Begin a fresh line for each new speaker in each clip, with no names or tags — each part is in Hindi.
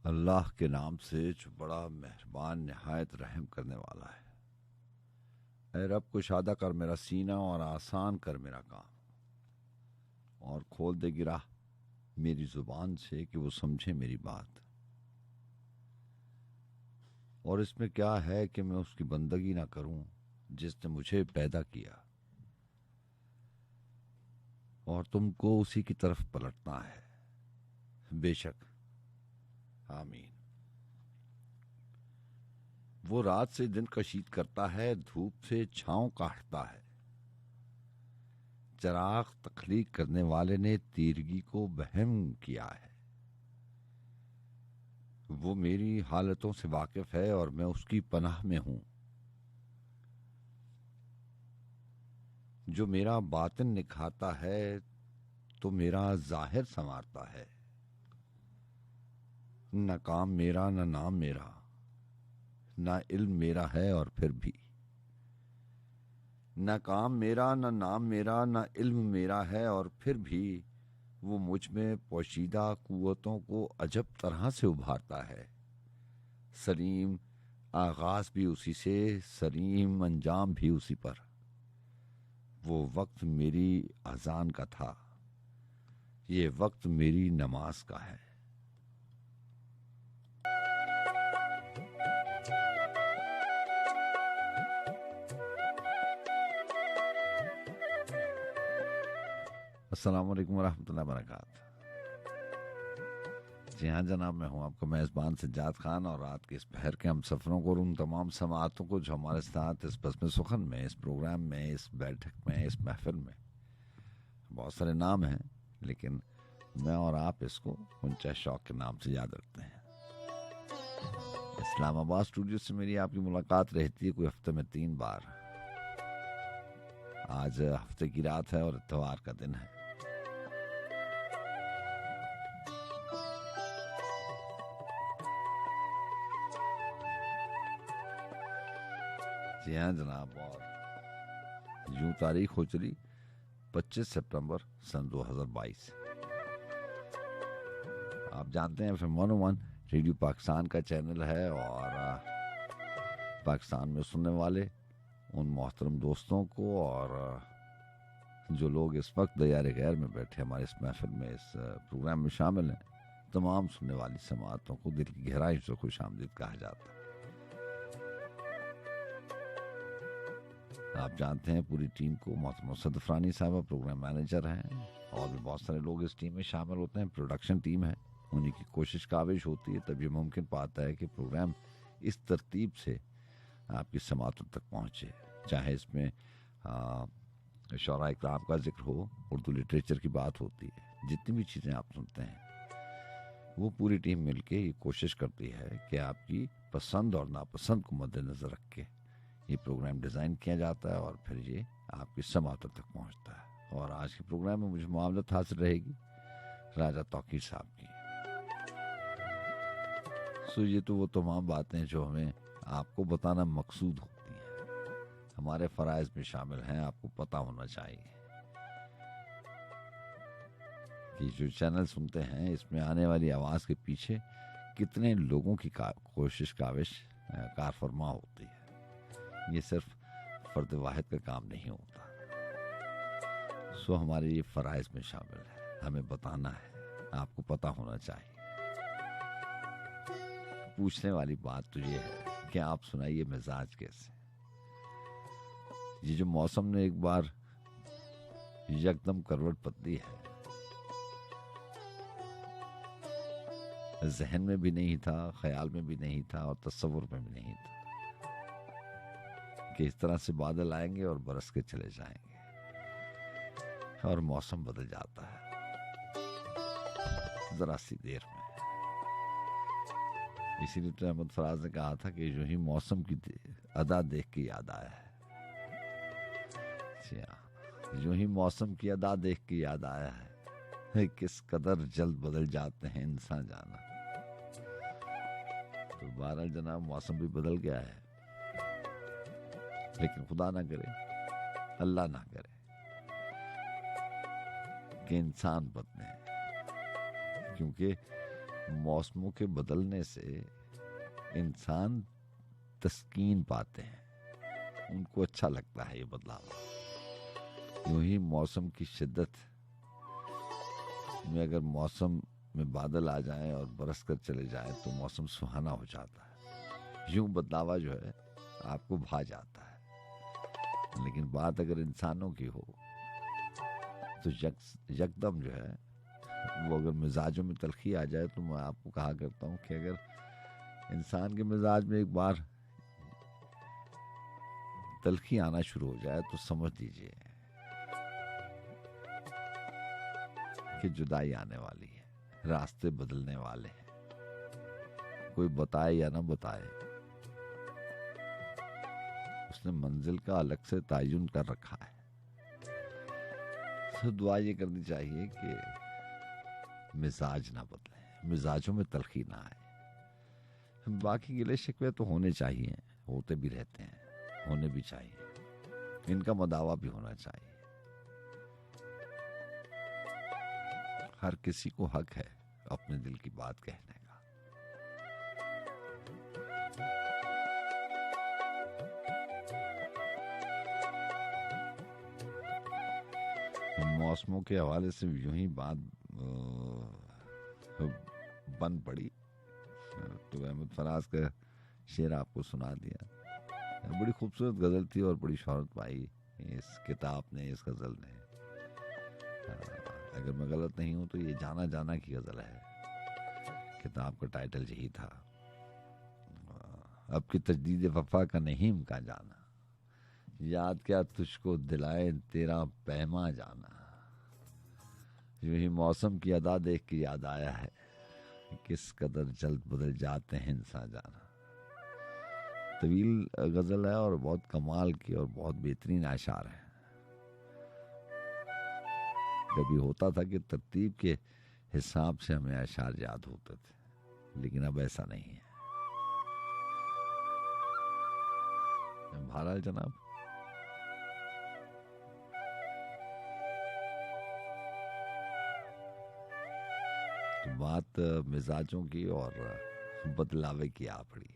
अल्लाह के नाम से जो बड़ा मेहरबान निहायत रहम करने वाला है। ऐ रब कुशादा कर मेरा सीना और आसान कर मेरा काम, और खोल दे गिरा मेरी जुबान से कि वो समझे मेरी बात। और इसमें क्या है कि मैं उसकी बंदगी ना करूं जिसने मुझे पैदा किया, और तुमको उसी की तरफ पलटना है। बेशक, आमीन। वो रात से दिन कशीद करता है, धूप से छांव काटता है। चिराग तख्लीक करने वाले ने तीरगी को बहम किया है। वो मेरी हालतों से वाकिफ है और मैं उसकी पनाह में हूं। जो मेरा बातिन निखारता है तो मेरा जाहिर संवारता है। न काम मेरा न नाम मेरा, न इल्म मेरा है और फिर भी। न काम मेरा न नाम मेरा न इल्म मेरा है और फिर भी वो मुझ में पोशीदा कुव्वतों को अजब तरह से उभारता है। सलीम आगाज भी उसी से, सलीम अंजाम भी उसी पर। वो वक्त मेरी अजान का था, ये वक्त मेरी नमाज का है। अस्सलाम वालेकुम वरहमतुल्लाहि वबरकातुहू। जी हाँ जनाब, मैं हूँ आपका मेज़बान सज्जाद खान, और रात के इस पहर के हम सफ़रों को और उन तमाम समाअतों को जो हमारे साथ इस बज़्म सुखन में, इस प्रोग्राम में, इस बैठक में, इस महफिल में, बहुत सारे नाम हैं लेकिन मैं और आप इसको उनचा शौक के नाम से याद रखते हैं। इस्लामाबाद स्टूडियो से मेरी आपकी मुलाकात रहती है कोई हफ्ते में 3 बार। आज हफ्ते की रात है और इत्तवार का दिन है। जी हाँ जनाब, और यूं तारीख हो चली 25 सितंबर सन 2022। आप जानते हैं FM 101 रेडियो पाकिस्तान का चैनल है, और पाकिस्तान में सुनने वाले उन मोहतरम दोस्तों को और जो लोग इस वक्त दयार गैर में बैठे हमारे इस महफिल में, इस प्रोग्राम में शामिल हैं, तमाम सुनने वाली समाअतों को दिल की गहराई से खुश आमदीद कहा जाता है। आप जानते हैं पूरी टीम को मोहतरम सदफरानी साहबा प्रोग्राम मैनेजर हैं, और भी बहुत सारे लोग इस टीम में शामिल होते हैं। प्रोडक्शन टीम है, उन्हीं की कोशिश काविश होती है तभी मुमकिन पाता है कि प्रोग्राम इस तरतीब से आपकी समाअतों तक पहुँचे। चाहे इसमें शौरा इकराम का जिक्र हो, उर्दू लिटरेचर की बात होती है, जितनी भी चीज़ें आप सुनते हैं वो पूरी टीम मिलके ये कोशिश करती है कि आपकी पसंद और नापसंद को मद्देनज़र रख के ये प्रोग्राम डिज़ाइन किया जाता है और फिर ये आपकी समाअतों तक पहुंचता है। और आज के प्रोग्राम में मुझे मामलत हासिल रहेगी राजा तौकीर साहब की। सो ये तो वो तमाम बातें जो हमें आपको बताना मकसूद होती हैं, हमारे फ़राइज़ में शामिल हैं। आपको पता होना चाहिए कि जो चैनल सुनते हैं इसमें आने वाली आवाज़ के पीछे कितने लोगों की कोशिश काविश कार फरमा होती है। ये सिर्फ फर्द वाहिद का काम नहीं होता। सो हमारे ये फ़राइज़ में शामिल है, हमें बताना है, आपको पता होना चाहिए। पूछने वाली बात तो ये है कि आप सुनाइए मिजाज कैसे। ये जो मौसम ने एक बार यकदम करवट बदली है, जहन में भी नहीं था, ख्याल में भी नहीं था और तस्वुर में भी नहीं था कि इस तरह से बादल आएंगे और बरस के चले जाएंगे और मौसम बदल जाता है जरा सी देर में। इसीलिए तो अहमद फराज ने कहा था कि जो ही मौसम की अदा देख के याद आया है। जो ही मौसम की अदा देख के याद आया है किस कदर जल्द बदल जाते हैं इंसान जाना। तो बहरहाल जनाब, मौसम भी बदल गया है, लेकिन खुदा ना करे, अल्लाह ना करे कि इंसान बदले, क्योंकि मौसमों के बदलने से इंसान तस्कीन पाते हैं, उनको अच्छा लगता है ये बदलाव। यूं ही मौसम की शिद्दत में अगर मौसम में बादल आ जाएं और बरस कर चले जाएं तो मौसम सुहाना हो जाता है। यूं बदलावा जो है आपको भा जाता है। लेकिन बात अगर इंसानों की हो तो यकदम जो है वो अगर मिजाजों में तलखी आ जाए, तो मैं आपको कहा करता हूँ कि अगर इंसान के मिजाज में एक बार तलखी आना शुरू हो जाए तो समझ लीजिए कि जुदाई आने वाली है, रास्ते बदलने वाले हैं। कोई बताए या ना बताए, उसने मंजिल का अलग से तयन कर रखा है। तो दुआ ये करनी चाहिए कि मिजाज ना बदले, मिजाजों में तलखी ना आए। बाकी गिले शिकवे तो होने चाहिए, होते भी रहते हैं, होने भी चाहिए, इनका मदावा भी होना चाहिए। हर किसी को हक है अपने दिल की बात कहने का। मौसमों के हवाले से यूं ही बात बन पड़ी तो अहमद फराज का शेर आपको सुना दिया। बड़ी खूबसूरत गज़ल थी और बड़ी शोहरत पाई इस किताब ने, इस गज़ल ने। अगर मैं गलत नहीं हूं तो ये जाना जाना की गज़ल है। किताब का टाइटल यही था, अब की तजदीद वफा का नहीं इम्कान जाना, याद क्या तुझको दिलाए तेरा पैमा जाना। यूं ही मौसम की अदा देख के याद आया है, किस कदर जल्द बदल जाते हैं इंसान जाना। तवील गज़ल है और बहुत कमाल की और बहुत बेहतरीन आशार है। कभी होता था कि तरतीब के हिसाब से हमें अशार याद होते थे, लेकिन अब ऐसा नहीं है। बहरहाल जनाब, तो बात मिजाजों की और बदलावे की आ पड़ी।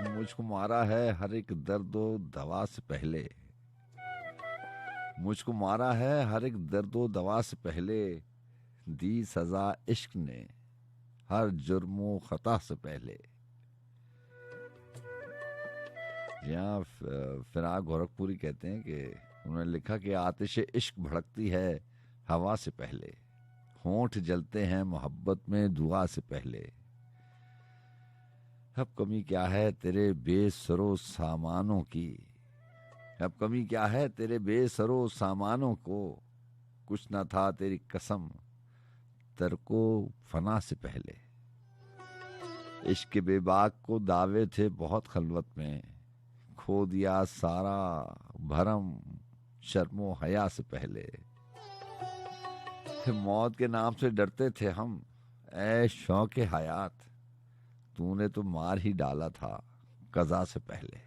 मुझको मारा है हर एक दर्दो दवा से पहले, मुझको मारा है हर एक दर्दो दवा से पहले, दी सजा इश्क ने हर जुर्मो खता से पहले। यहाँ फिराक गोरखपुरी कहते हैं कि उन्होंने लिखा कि आतिश इश्क भड़कती है हवा से पहले, होंठ जलते हैं मोहब्बत में दुआ से पहले। अब कमी क्या है तेरे बेसरो सामानों की, अब कमी क्या है तेरे बेसरो सामानों को, कुछ न था तेरी कसम तरको फना से पहले। इश्क बेबाक को दावे थे बहुत खलवत में, खो दिया सारा भरम शर्मो हया से पहले। मौत के नाम से डरते थे हम ऐ शौक हयात, तूने तो मार ही डाला था कज़ा से पहले।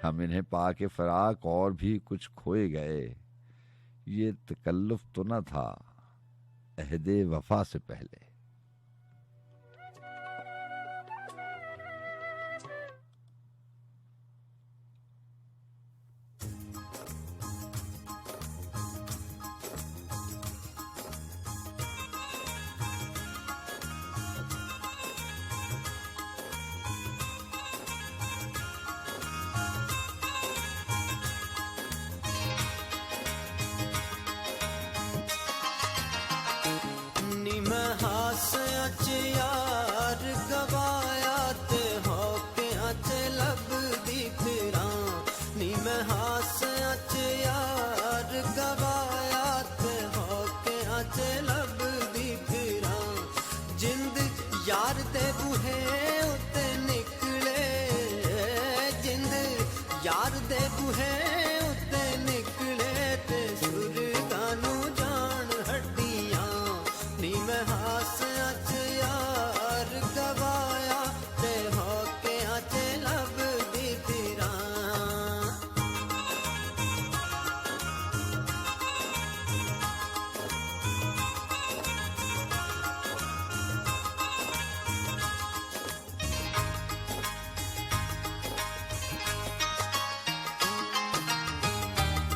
हम इन्हें पाके फराक और भी कुछ खोए गए, ये तकल्लुफ तो न था अहदे वफा से पहले।
निमहा यार दे बूहे उत्ते निकले ते सुरगां नूं जान हड्डियां नी मैं हासियां च यार गवाया ते होकियां च लभदी फिरां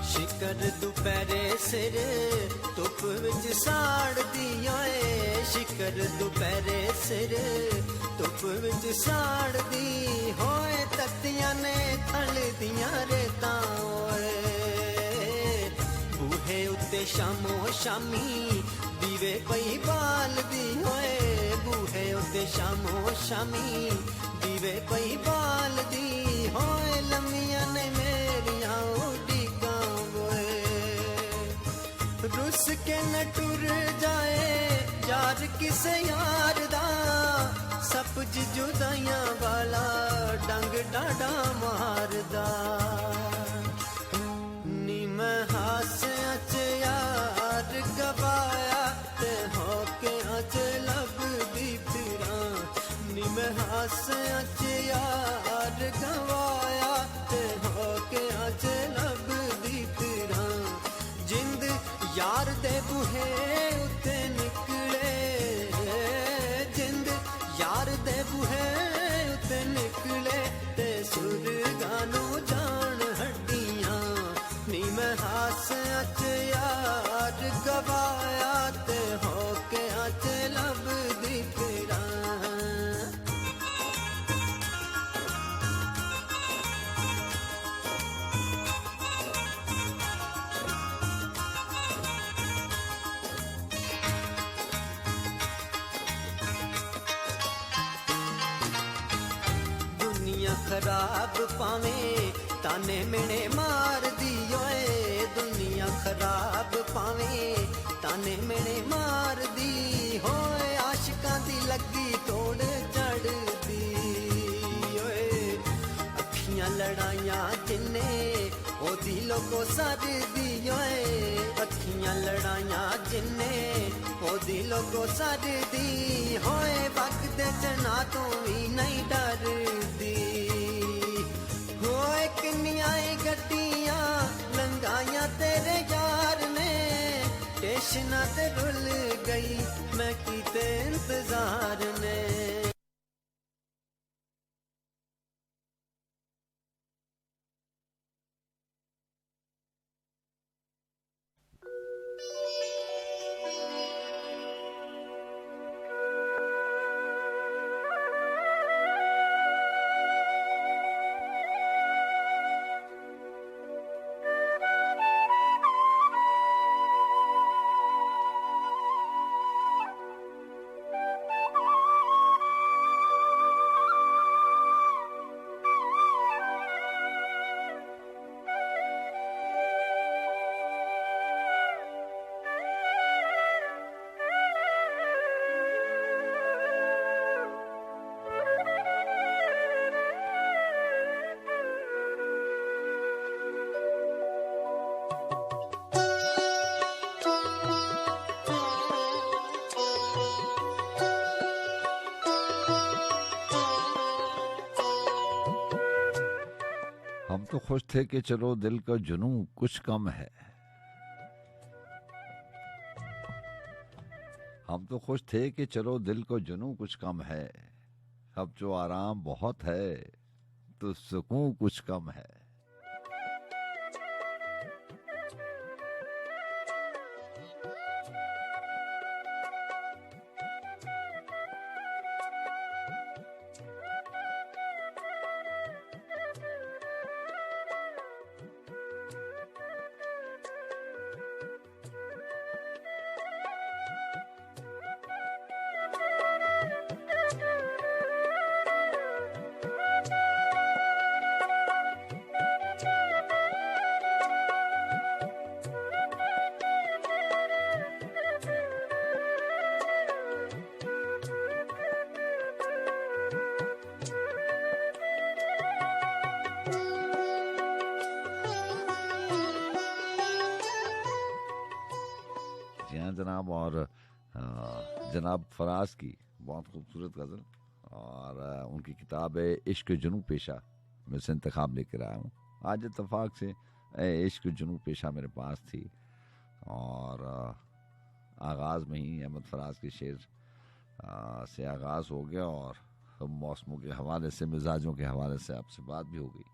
शिकर दुपहरे सिर धुप विच साड़दी ओए शिकर दुपहरे सिर धुप विच साड़दी होए तत्तियां ने थलदियां रेतां ओए बूहे उत्ते शामो शामी दीवे पई बालदी ओए बूहे उत्ते शामो शामी दीवे पई बालदी होए लम्मियां ने मेरियां रुस के न टुर जाए यार किसे यार दा सपज जुदाइयां वाला डंग डाडा मारदा नी मैं हासियां च यार गवाया ते होकियां च लभदी फिरां नी मैं हासियां च यार गवाया ते होकियां च लभदी फिरां जिंद यार दे बूहे उत्ते निकले जिंद यार दे बूहे उत्ते निकले ते सुरगां नूं जान हड्डियां नी मैं हासियां च यार गवाया ते होकियां च लभदी फिरां खराब पावे ताने मेने मार दी ओए दुनिया खराब पावे ताने मेने मार दी होए आशिकां दी लगी तोड़ चढ़दी ओए अखियां लड़ाइयां जिन्ने ओ दिलों को सरदी ओए अखियां लड़ाइयां जिन्ने ओ दिलों को सरदी होए वक्त दे चना तो भी नहीं डरदी होए किन्नियां गड्डियां लंगाइयां तेरे यार ने स्टेशना ते रुल गई मैं कीते इंतजार ने
हम तो खुश थे कि चलो दिल का जुनूं कुछ कम है हम तो खुश थे कि चलो दिल को जुनूं कुछ कम है अब जो आराम बहुत है तो सुकून कुछ कम है जनाब और जनाब फराज की बहुत खूबसूरत गज़ल, और उनकी किताब है इश्क जुनू पेशा, मैं से इंतखाब लेकर आया हूँ। आज इत्तफाक से इश्क जुनू पेशा मेरे पास थी, और आगाज़ में ही अहमद फराज के शेर से आगाज़ हो गया, और मौसमों के हवाले से, मिजाजों के हवाले से आपसे बात भी हो गई।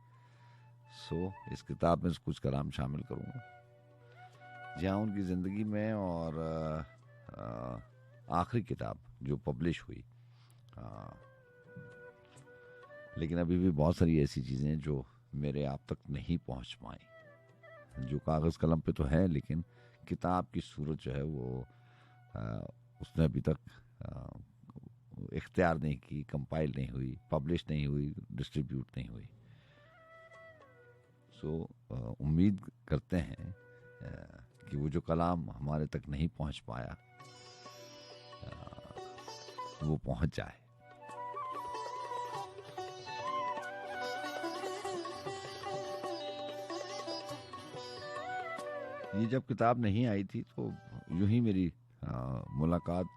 सो इस किताब में कुछ कलाम शामिल करूँगा जहाँ उनकी ज़िंदगी में, और आखिरी किताब जो पब्लिश हुई, लेकिन अभी भी बहुत सारी ऐसी चीज़ें जो मेरे आप तक नहीं पहुँच पाई, जो कागज़ कलम पे तो है लेकिन किताब की सूरत जो है वो उसने अभी तक इख्तियार नहीं की, कंपाइल नहीं हुई, पब्लिश नहीं हुई, डिस्ट्रीब्यूट नहीं हुई। सो उम्मीद करते हैं कि वो जो कलाम हमारे तक नहीं पहुंच पाया वो पहुंच जाए। ये जब किताब नहीं आई थी तो यूं ही मेरी मुलाकात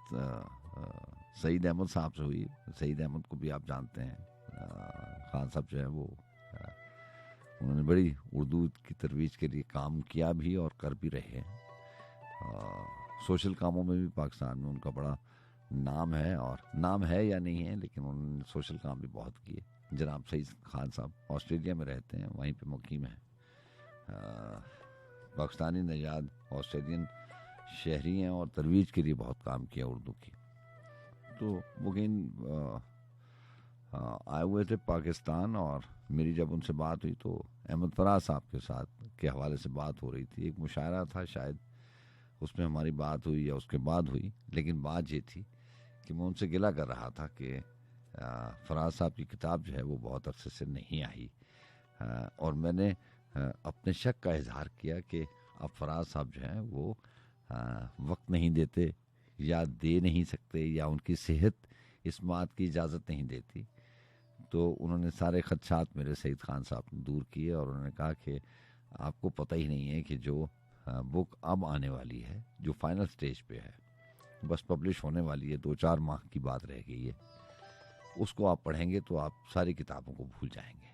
सईद अहमद साहब से हुई। सईद अहमद को भी आप जानते हैं, खान साहब जो है वो उन्होंने बड़ी उर्दू की तरवीज के लिए काम किया भी और कर भी रहे हैं। सोशल कामों में भी पाकिस्तान में उनका बड़ा नाम है, और नाम है या नहीं है लेकिन उन्होंने सोशल काम भी बहुत किए। जनाब सईद खान साहब ऑस्ट्रेलिया में रहते हैं, वहीं पे मुकीम है। पाकिस्तानी नजाद ऑस्ट्रेलियन शहरी हैं और तरवीज के लिए बहुत काम किया उर्दू की। तो वो कहीं आए हुए थे पाकिस्तान, और मेरी जब उनसे बात हुई तो अहमद फराज साहब के साथ के हवाले से बात हो रही थी। एक मुशायरा था शायद, उसमें हमारी बात हुई या उसके बाद हुई, लेकिन बात ये थी कि मैं उनसे गिला कर रहा था कि फराज साहब की किताब जो है वो बहुत अरसे से नहीं आई, और मैंने अपने शक का इजहार किया कि अब फराज साहब जो हैं वो वक्त नहीं देते या दे नहीं सकते, या उनकी सेहत इस बात की इजाज़त नहीं देती। तो उन्होंने सारे खदशात मेरे सईद खान साहब ने दूर किए, और उन्होंने कहा कि आपको पता ही नहीं है कि जो बुक अब आने वाली है, जो फाइनल स्टेज पे है, बस पब्लिश होने वाली है, 2-4 माह की बात रह गई है, उसको आप पढ़ेंगे तो आप सारी किताबों को भूल जाएंगे।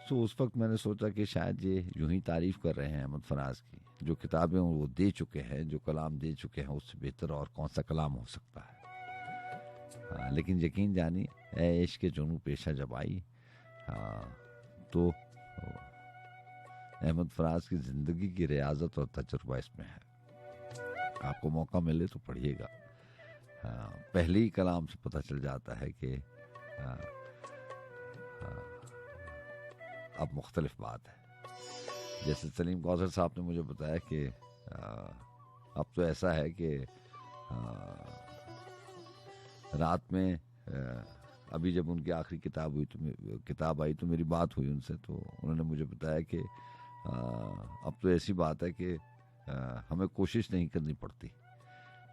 तो उस वक्त मैंने सोचा कि शायद ये यूं ही तारीफ कर रहे हैं अहमद फराज की, जो किताबें वो दे चुके हैं, जो कलाम दे चुके हैं, उससे बेहतर और कौन सा कलाम हो सकता है। लेकिन यकीन जानी ए इश्क जुनू पेशा जब आई तो अहमद फराज की ज़िंदगी की रियाजत और तजुर्बा इसमें है। आपको मौका मिले तो पढ़िएगा। पहले ही कलाम से पता चल जाता है कि अब मुख्तलिफ बात है। जैसे सलीम कौसर साहब ने मुझे बताया कि अब तो ऐसा है कि रात में अभी जब उनकी आखिरी किताब आई तो मेरी बात हुई उनसे, तो उन्होंने मुझे बताया कि अब तो ऐसी बात है कि हमें कोशिश नहीं करनी पड़ती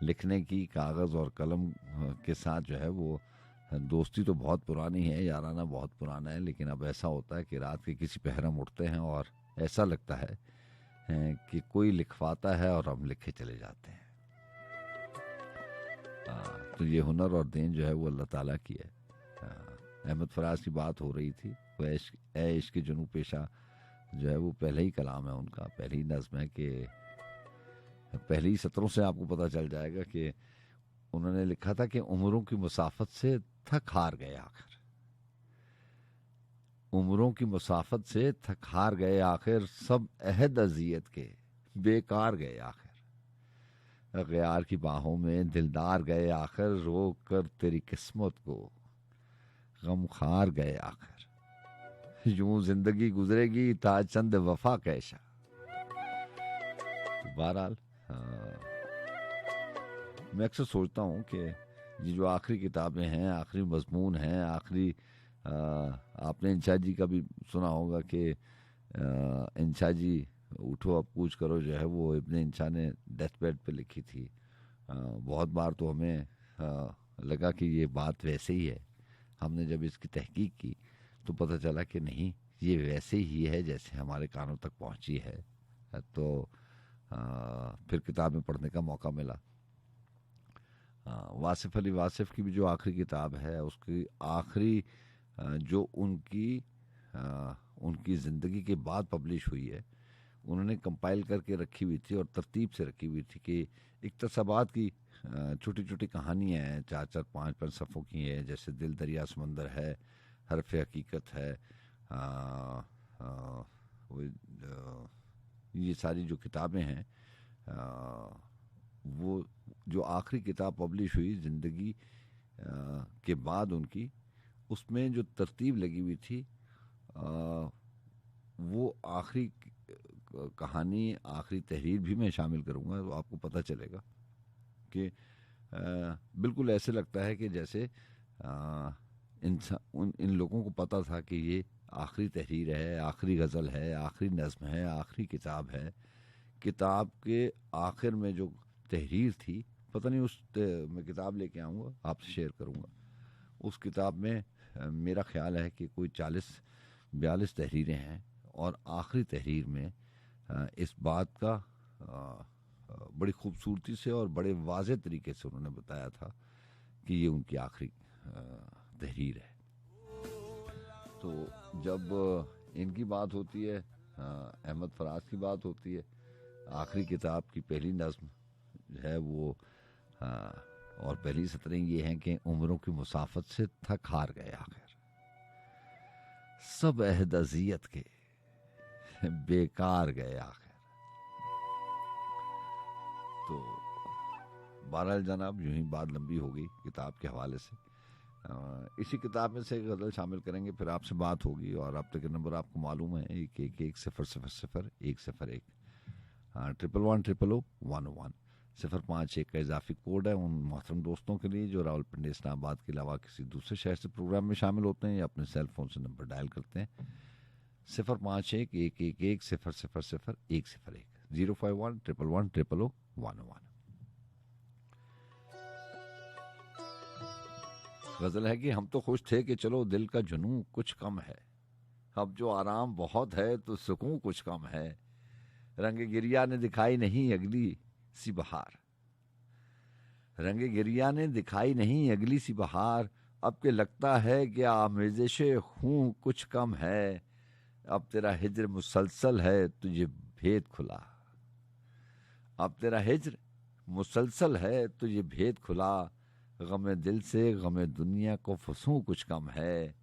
लिखने की। कागज़ और कलम के साथ जो है वो दोस्ती तो बहुत पुरानी है, याराना बहुत पुराना है, लेकिन अब ऐसा होता है कि रात के किसी पहर हम उठते हैं और ऐसा लगता है कि कोई लिखवाता है और हम लिखे चले जाते हैं। तो ये हुनर और देन जो है वो अल्लाह ताला की है। अहमद फराज की बात हो रही थी, वो ए इश्क जुनू पेशा जो है वो पहले ही कलाम है उनका, पहली नज़्म है कि पहले ही सत्रों से आपको पता चल जाएगा कि उन्होंने लिखा था कि उम्रों की मुसाफत से थक हार गए आखिर, उम्रों की मुसाफत से थक हार गए आखिर, सब अहद अजियत के बेकार गए आखिर, गयार की बाहों में दिलदार गए आखिर, रोक कर तेरी किस्मत को गमखार गए आखिर, यूं जिंदगी गुजरेगी ता चंद वफा कैशा। बहरहाल मैं अक्सर सोचता हूँ कि ये जो आखिरी किताबें हैं, आखिरी मजमून हैं, आखिरी आपने इंशा जी का भी सुना होगा कि इंशा जी उठो अब कूच करो जो है वो इब्न इंशा ने डेथ बेड पे लिखी थी। बहुत बार तो हमें लगा कि ये बात वैसे ही है। हमने जब इसकी तहकीक की तो पता चला कि नहीं, ये वैसे ही है जैसे हमारे कानों तक पहुंची है। तो फिर किताबें पढ़ने का मौका मिला। वासिफ अली वासिफ की भी जो आखिरी किताब है, उसकी आखिरी जो उनकी ज़िंदगी के बाद पब्लिश हुई है, उन्होंने कंपाइल करके रखी हुई थी और तरतीब से रखी हुई थी कि इक़्तिसाबात की छोटी छोटी कहानियाँ हैं, 4-4, 5-5 सफ़ों की है, जैसे दिल दरिया समंदर है, हरफ हकीकत है, ये सारी जो किताबें हैं, वो जो आखिरी किताब पब्लिश हुई ज़िंदगी के बाद उनकी, उसमें जो तरतीब लगी हुई थी, वो आखिरी कहानी, आखिरी तहरीर भी मैं शामिल करूँगा, तो आपको पता चलेगा कि बिल्कुल ऐसे लगता है कि जैसे इन लोगों को पता था कि ये आखिरी तहरीर है, आखिरी गज़ल है, आखिरी नज़्म है, आखिरी किताब है। किताब के आखिर में जो तहरीर थी, पता नहीं, मैं किताब लेके आऊँगा, आपसे शेयर करूँगा। उस किताब में मेरा ख्याल है कि कोई 40-42 तहरीरें हैं, और आखिरी तहरीर में इस बात का बड़ी खूबसूरती से और बड़े वाज़े तरीके से उन्होंने बताया था कि ये उनकी आखिरी तहरीर है। तो जब इनकी बात होती है, अहमद फराज की बात होती है, आखिरी किताब की पहली नज़्म है वो, और पहली सतरें ये हैं कि उम्रों की मुसाफत से थक हार गए आखिर, सब अहद अज़ियत के बेकार गए आखिर। तो बहरहाल जनाब, यूं ही बात लंबी हो गई किताब के हवाले से। इसी किताब में से एक गज़ल शामिल करेंगे, फिर आपसे बात होगी। और रब्ते के नंबर आपको मालूम है, 111000-101, 111-001, 051 का इजाफी कोड है उन मोहतरम दोस्तों के लिए जो रावलपिंडी, इस्लामाबाद के अलावा किसी दूसरे शहर से प्रोग्राम में शामिल होते हैं या अपने सेल फोन से नंबर डायल करते हैं 051-111-000-101, 051-111-000-101। गज़ल है कि हम तो खुश थे कि चलो दिल का जुनून कुछ कम है, अब जो आराम बहुत है तो सुकून कुछ कम है, रंग गिरिया ने दिखाई नहीं अगली सी बहार, रंग गिरिया ने दिखाई नहीं अगली सी बहार, अब के लगता है कि आमेज़श हूँ कुछ कम है, अब तेरा हिज्र मुसलसल है तुझे भेद खुला, अब तेरा हिज्र मुसलसल है तुझे भेद खुला, गम दिल से गम दुनिया को फसूं कुछ कम है,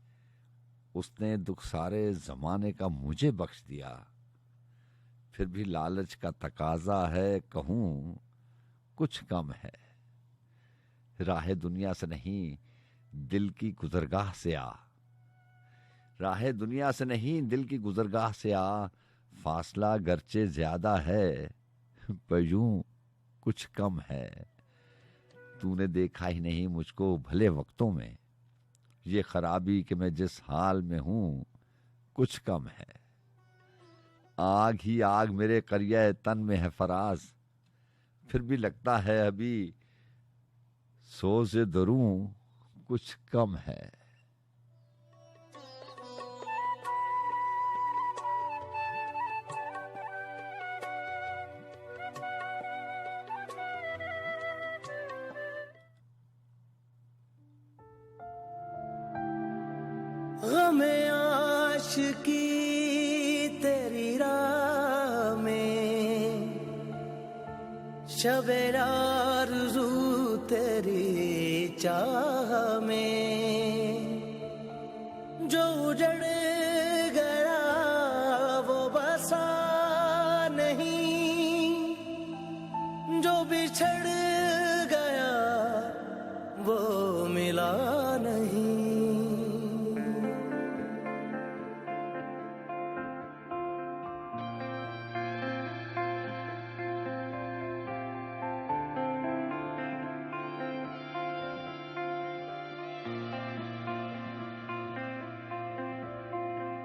उसने दुख सारे ज़माने का मुझे बख्श दिया, फिर भी लालच का तकाजा है कहूँ कुछ कम है, राह दुनिया से नहीं दिल की गुज़रगाह से आ, राह दुनिया से नहीं दिल की गुज़रगाह से आ, फासला गर्चे ज़्यादा है पर यूं कुछ कम है, तूने देखा ही नहीं मुझको भले वक्तों में, ये खराबी कि मैं जिस हाल में हूँ कुछ कम है, आग ही आग मेरे करिए तन में है फराज, फिर भी लगता है अभी सोज़े दरूं कुछ कम है।
गमे आशिकी तेरी राह में, शबे आरज़ू तेरी चाह में, जो उजड़ गया वो बसा नहीं, जो बिछड़ गया वो मिला नहीं।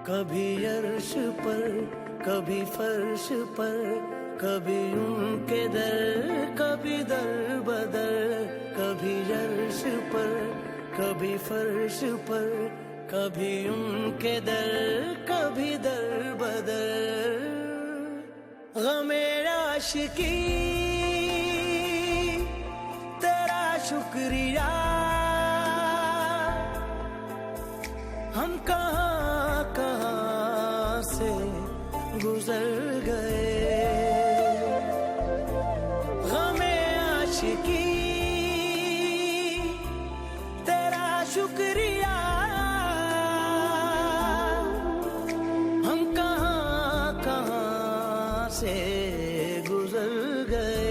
कभी अर्श पर कभी फर्श पर, कभी उनके दर कभी दर बदर, कभी अर्श पर कभी फर्श पर, कभी उनके दर कभी दर बदर, गमे आशिकी तेरा शुक्रिया, हम कहाँ कहाँ से गुजर गए। गमे आशिकी तेरा शुक्रिया, हम कहाँ कहाँ से गुजर गए।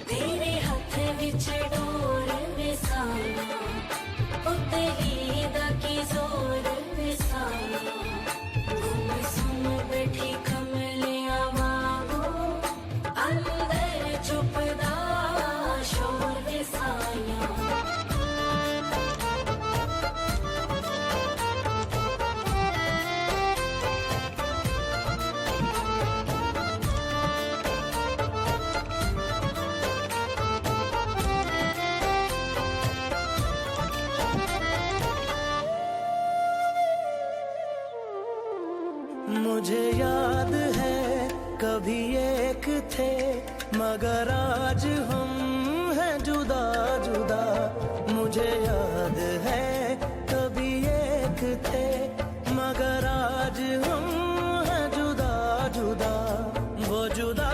तेरे हाथ विच डोर विसाना, तेरी दा की जोर विसाना, गुम सुम बैठी कमलिया वागो, अंदर चुपदा शोर विसाया।
मुझे याद है कभी एक थे मगर आज हम हैं जुदा जुदा। मुझे याद है कभी एक थे मगर आज हम हैं जुदा जुदा। वो जुदा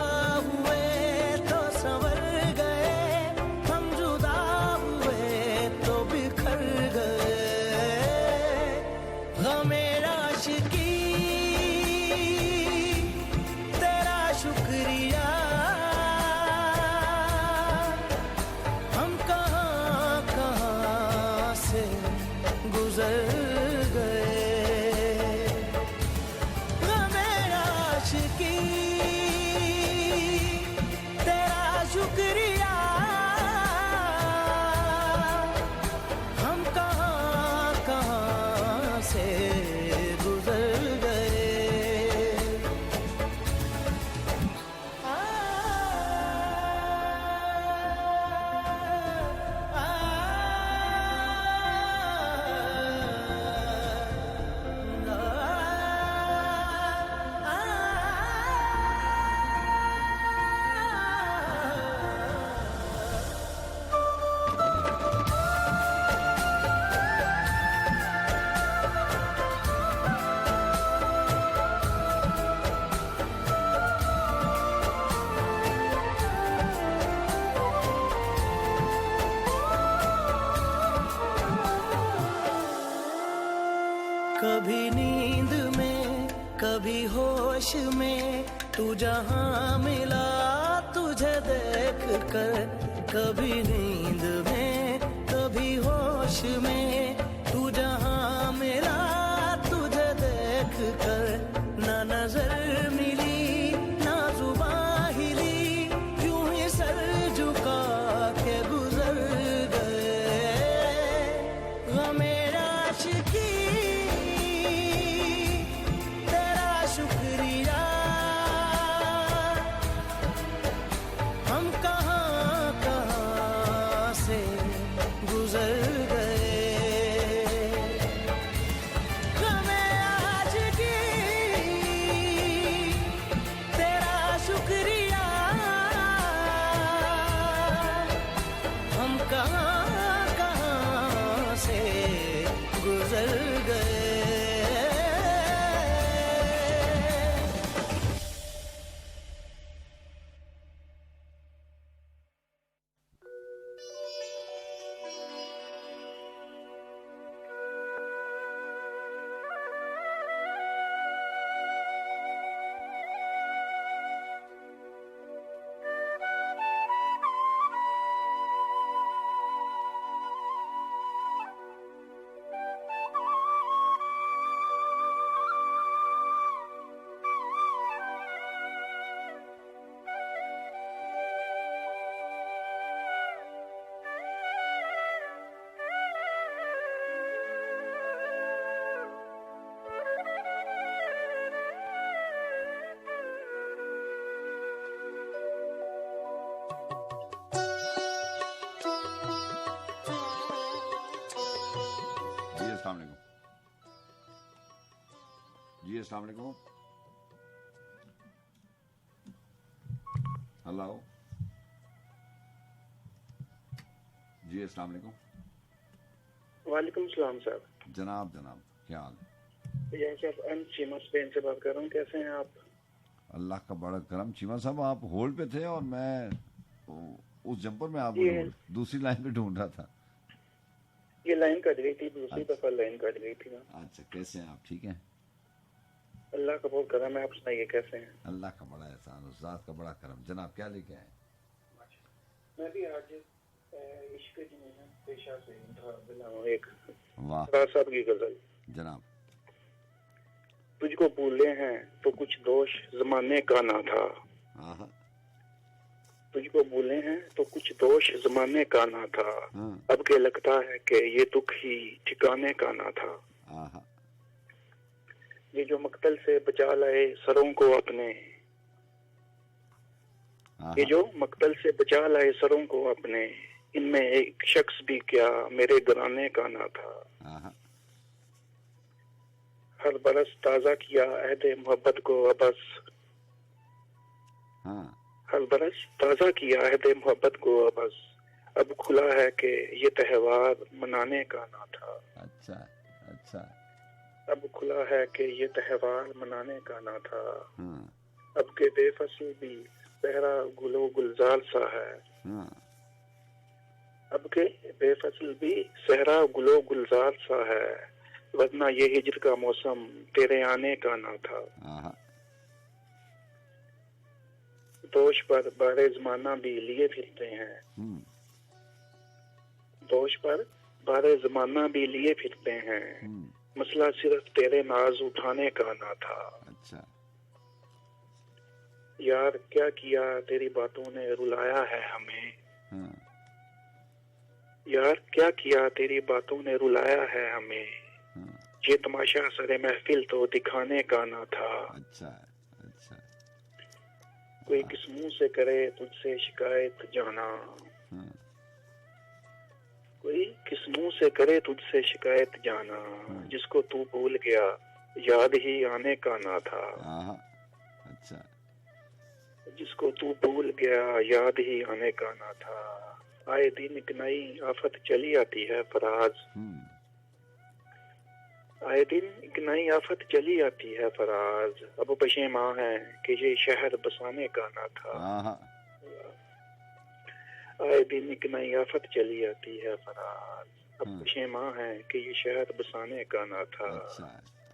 हुए तो संवर गए, हम जुदा हुए तो बिखर गए। गमे आशिकी शुक्रिया, हम कहाँ कहाँ से गुजर गए। गमे आशिकी तेरा शुक्रिया, हम कहाँ कहाँ से गुजर गए। कभी नींद में कभी होश में तू जहां मिला तुझे देख कर। कभी नींद में कभी होश में तू जहां मिला तुझे देख कर। ना नजर मिली ना जुबां हिली, यूं ही सर झुका के गुजर गए। गमे आशिकी शुक्रिया, हम कहाँ कहाँ से गुजर गए। गमे आशिकी तेरा शुक्रिया, हम कहाँ कहाँ से गुजर गए।
जी अस्सलाम वालेकुम। हेलो जी अस्सलाम वालेकुम।
वालेकुम सलाम साहब।
जनाब जनाब क्या हाल है?
यह साहब चीमा स्पेन से बात कर रहा हूँ, कैसे हैं आप?
अल्लाह का बड़ा करम। चीमा साहब आप होल्ड पे थे और मैं उस जंपर में आपको
ये
दूसरी लाइन पे ढूंढ रहा था।
ये लाइन कट गई थी, दूसरी
अच्छा।
दफा लाइन कट गई थी ना।
अच्छा कैसे हैं आप? ठीक हैं?
अल्लाह का बहुत करम है, आप सुनाइए कैसे हैं?
अल्लाह का बड़ा एहसान, उस जात का बड़ा करम। जनाब क्या लेके आए?
मैं भी आज इश्क जुनून पेशा से मिला हूँ एक
वाह
राज साहब की गजल।
जनाब।
तुझको भूले हैं तो कुछ दोष जमाने का ना था,
हाँ
तुझको भूले हैं तो कुछ दोष जमाने का ना था,
हाँ
अब के लगता है कि ये दुख ही ठिकाने का ना था।
हाँ
ये जो मक्तल से बचा लाए सरों को अपने,
हाँ
ये जो मक्तल से बचा लाए सरों को अपने, इनमें एक शख्स भी क्या मेरे घराने का ना था।
हाँ
हर बरस ताजा किया अहद मोहब्बत को अबस,
हाँ
हर बरस ताजा किया अहद मोहब्बत को अबस, अब खुला है कि ये त्योहार मनाने का ना था।
अच्छा अच्छा
अब खुला है कि ये त्योहार मनाने का ना था,
हाँ
अब के बेफसल भी सहरा गुलो गुलजार सा है,
हाँ
अब के बेफसल भी सहरा गुलो गुलजार सा है, वरना ये हिजर का मौसम तेरे आने का ना था।
हाँ
दोष पर बारे जमाना भी लिए फिरते हैं, दोष पर बारे जमाना भी लिए फिरते हैं, मसला सिर्फ तेरे नाज उठाने का ना था।
अच्छा
यार क्या किया तेरी बातों ने रुलाया है हमें,
हाँ
यार क्या किया तेरी बातों ने रुलाया है हमें,
हाँ
ये तमाशा सरे महफिल तो दिखाने का ना था।
अच्छा अच्छा
कोई किस मुंह से करे तुझसे शिकायत जाना,
हाँ
कोई किस मुंह से करे तुझसे शिकायत जाना, जिसको तू भूल गया याद ही आने का ना था।
हाँ अच्छा
जिसको तू भूल गया याद ही आने का ना था। आए दिन एक नई आफत चली आती है फराज, आए दिन एक नई आफत चली आती है फराज, अब पशेमा है कि ये शहर बसाने का ना था।
हाँ
आए दिन एक नई आफत चली आती है फराज, अब पशेमा है कि ये शहर बसाने का ना था।
अच्छा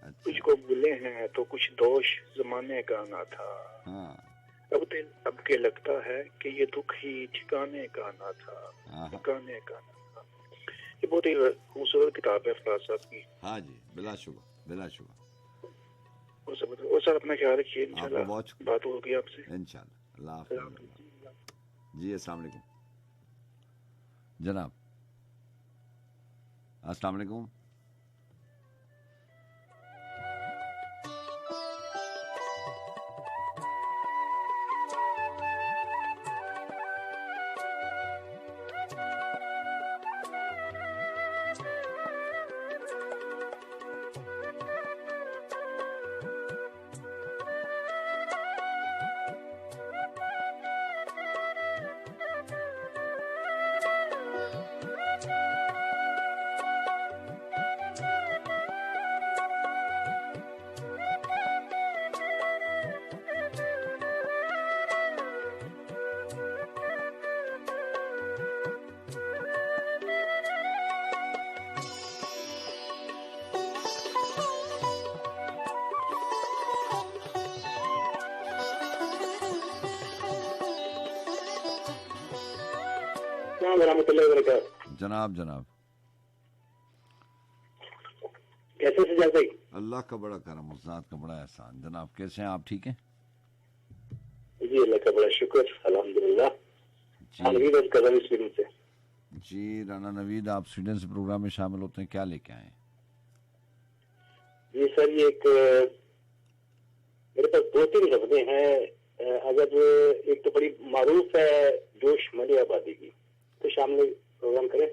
अच्छा
तुझको भूले हैं तो कुछ दोष जमाने का ना था,
हाँ
अब के लगता है कि ये दुख ही ठिकाने का ना था,
हाँ
ठिकाने का ना था। ये बहुत ही खूबसूरत किताब है फराज साहब की।
हाँ जी बिला शुबा।
और सर अपना ख्याल रखिए,
आपको
इंशाल्लाह
बहुत
बात होगी आपसे।
इंशाल्लाह। अल्लाह हाफ़िज़। जी अस्सलाम वालेकुम जनाब। अस्सलाम वालेकुम। जनाब जनाब
कैसे सजा भाई?
अल्लाह का बड़ा करम, उस जात का बड़ा एहसान। जनाब कैसे हैं आप? ठीक हैं
जी अल्लाह का बड़ा शुक्र अल्हम्दुलिल्लाह।
जी जी राना नवीद, आप स्वीडन से प्रोग्राम में शामिल होते हैं, क्या लेके आए?
जी सर ये एक मेरे पास दो तीन लफ्जे हैं। अगर एक तो बड़ी मारूफ है जोश मली आबादी की, तो शामिल प्रोग्राम करें।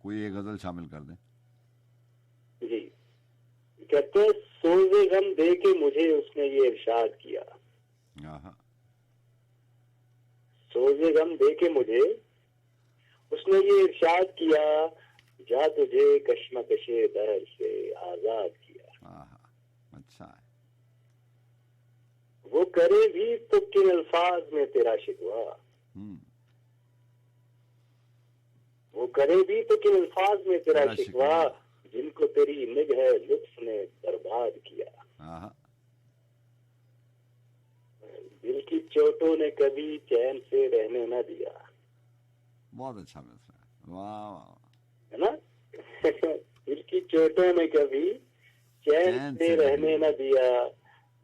कोई एक गजल शामिल कर दें।
जी कहते हैं सोज़े गम दे के मुझे उसने ये इरशाद किया,
आहा,
सोज़े गम दे के मुझे उसने ये इरशाद किया, जा तुझे कश्मकशे दहर से आजाद किया।
आहा, अच्छा है।
वो करे भी तो किन अल्फाज में तेरा शिकवा, वो करे भी तो किन अल्फाज में तेरा शिकवा, जिनको तेरी निगाह लुत्फ ने बर्बाद किया।
आहा,
दिल की चोटों ने कभी चैन से रहने न दिया,
बहुत अच्छा मिसरा है, वाह वाह,
है ना। दिल की चोटों ने कभी चैन से रहने न दिया,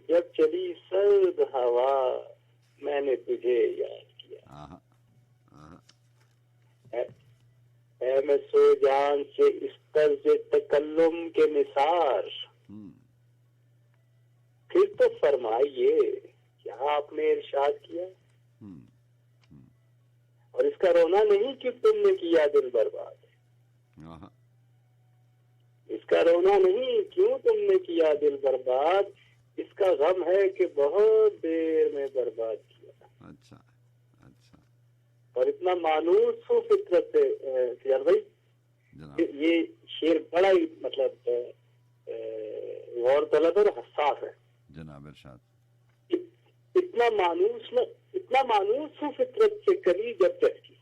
जब चली सर्द हवा मैंने तुझे याद किया।
आहा, आहा,
ऐ मैं सो जान से इस तर्ज तकल्लुम के निसार, फिर तो फरमाइए क्या आपने इरशाद किया, और इसका रोना नहीं कि तुमने किया दिल बर्बाद,
आहा,
इसका रोना नहीं क्यों तुमने किया दिल बर्बाद, इसका गम है कि बहुत देर में बर्बाद किया।
अच्छा अच्छा,
और इतना मानूस हो फितरत से सियार भाई,
जनाब,
ये शेर बड़ा ही मतलब गौर तलब और हसास है।
जनाब इरशाद,
इतना मानूस हो फितरत से कली जब चटकी,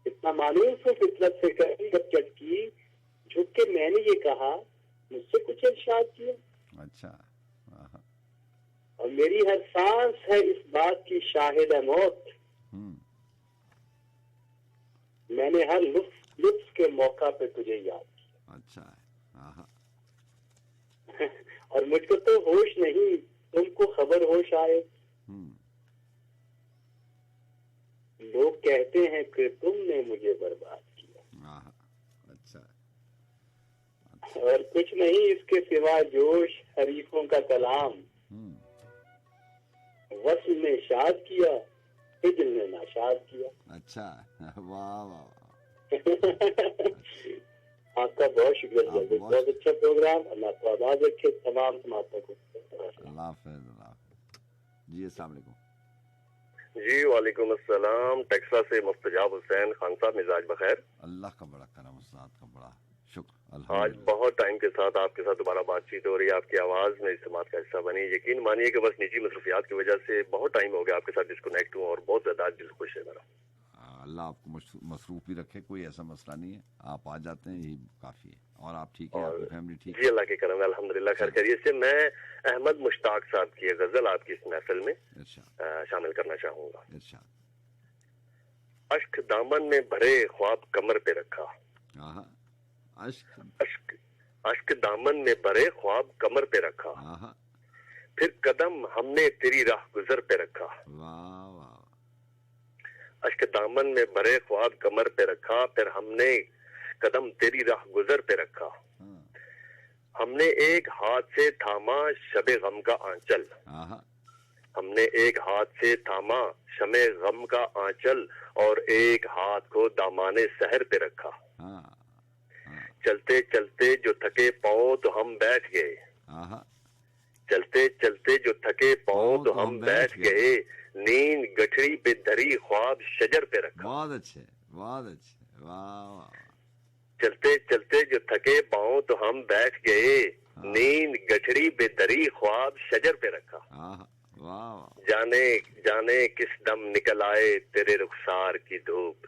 इतना मानूस हो फितरत से कली जब चटकी, झुक के मैंने ये कहा मुझसे कुछ इरशाद किया।
अच्छा, आहा,
और मेरी हर सांस है इस बात की शाहिद मौत, मैंने हर लुत्फ के मौका पे तुझे याद किया।
अच्छा है, आहा,
और मुझको तो होश नहीं, तुमको खबर होश आए, लोग कहते हैं कि तुमने मुझे बर्बाद किया।
आहा, अच्छा है,
और कुछ नहीं इसके सिवा जोश हरीफों का कलाम, वस्ल ने शाद किया, हिजल ने नाशाद किया।
अच्छा है, वाह वाह,
आपका बहुत शुक्रिया, बहुत अच्छा प्रोग्राम, अल्लाह को आबाद रखे, तमाम समातों को।
अल्लाह हाफ़िज़, अल्लाह हाफ़िज़। जी अस्सलाम वालेकुम।
जी वालेकुम अस्सलाम, टेक्सास से मुस्तजाब हुसैन खान साहब, मिजाज बखैर।
अल्लाह का बड़ा करम, उस्ताद का बड़ा शुक्र।
आज बहुत टाइम के साथ आपके साथ दोबारा बातचीत हो रही है, आपकी आवाज में इस्तेमाल का हिस्सा बनी। यकीन मानिए कि बस निजी मसरूफियात की वजह से बहुत टाइम हो गया आपके साथ डिस्कनेक्ट हुआ, और बहुत ज्यादा दिल खुश है मेरा।
अल्लाह आपको मसरूफ भी रखे, कोई ऐसा मसला नहीं है, आप आ जाते हैं यही काफी है। और आप ठीक है, आपकी फैमिली ठीक है?
जी अल्लाह के करम है, अल्हम्दुलिल्लाह खैर खैरियत से। मैं अहमद मुश्ताक साहब की गजल आपकी इस महफिल में शामिल करना चाहूंगा। अश्क दामन में भरे ख्वाब कमर पे रखा, अश्क दामन में भरे ख्वाब कमर पे रखा, फिर कदम हमने तेरी राह गुजर पे रखा। अश्क दामन में भरे ख्वाब कमर पे रखा, फिर हमने कदम तेरी राह गुजर पे रखा। हमने एक हाथ से थामा शबे गम का आंचल, हमने एक हाथ से थामा शमे गम का आंचल, और एक हाथ को दामाने सहर पे रखा। चलते चलते जो थके पाँव तो हम बैठ गए, चलते चलते जो थके पाँव तो हम बैठ गए, नींद गठरी पे धरी ख्वाब शजर पे रखा।
बहुत अच्छे, बहुत अच्छे, वाह।
चलते चलते जो थके पाँव तो हम बैठ गए, नींद गठरी पे धरी ख्वाब शजर पे रखा। जाने जाने किस दम निकल आए तेरे रुखसार की धूप,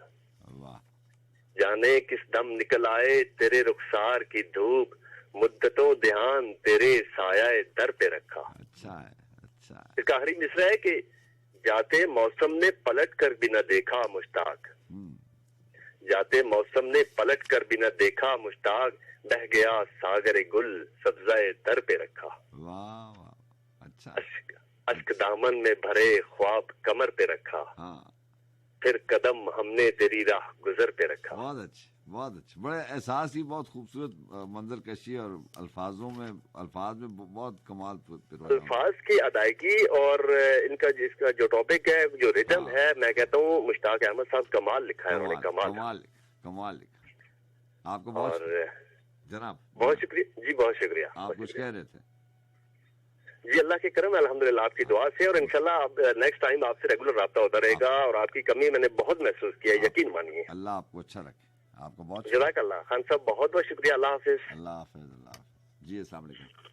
जाने किस दम निकल आए तेरे रुखसार की धूप, मुद्दतों ध्यान तेरे साया दर पे रखा।
अच्छा है, अच्छा है।
इसका आखिरी मिसरा है कि जाते मौसम ने पलट कर भी न देखा मुश्ताक, जाते मौसम ने पलट कर भी न देखा मुश्ताक, बह गया सागरे गुल सब्जाए दर पे रखा।
वाह, अच्छा।
अश्क दामन में भरे ख्वाब कमर पे रखा, फिर कदम हमने तेरी राह गुजर पे रखा।
बहुत अच्छे, बहुत अच्छे, बड़े एहसास ही, बहुत खूबसूरत मंजर कशी, और अल्फाज में बहुत कमाल।
अल्फाज की अदायगी और इनका जिसका जो टॉपिक है, जो रिदम है, मैं कहता हूँ मुश्ताक अहमद साहब कमाल लिखा है उन्होंने, कमाल लिखा।
आपको बहुत जनाब
बहुत शुक्रिया जी, बहुत शुक्रिया।
आप कुछ कह रहे थे?
जी, अल्लाह की करम है, अल्हम्दुलिल्लाह आपकी दुआ से, और इंशाल्लाह आप नेक्स्ट टाइम आपसे रेगुलर रब्ता होता रहेगा, और आपकी कमी मैंने बहुत महसूस किया, यकीन मानिए।
अल्लाह आपको अच्छा रखे, आपको बहुत
जज़ाकल्लाह खान साहब, बहुत बहुत शुक्रिया। अल्लाह हाफिज।
अल्लाह हाफिज। अल्लाह हाफिज जी। अस्सलाम वालेकुम।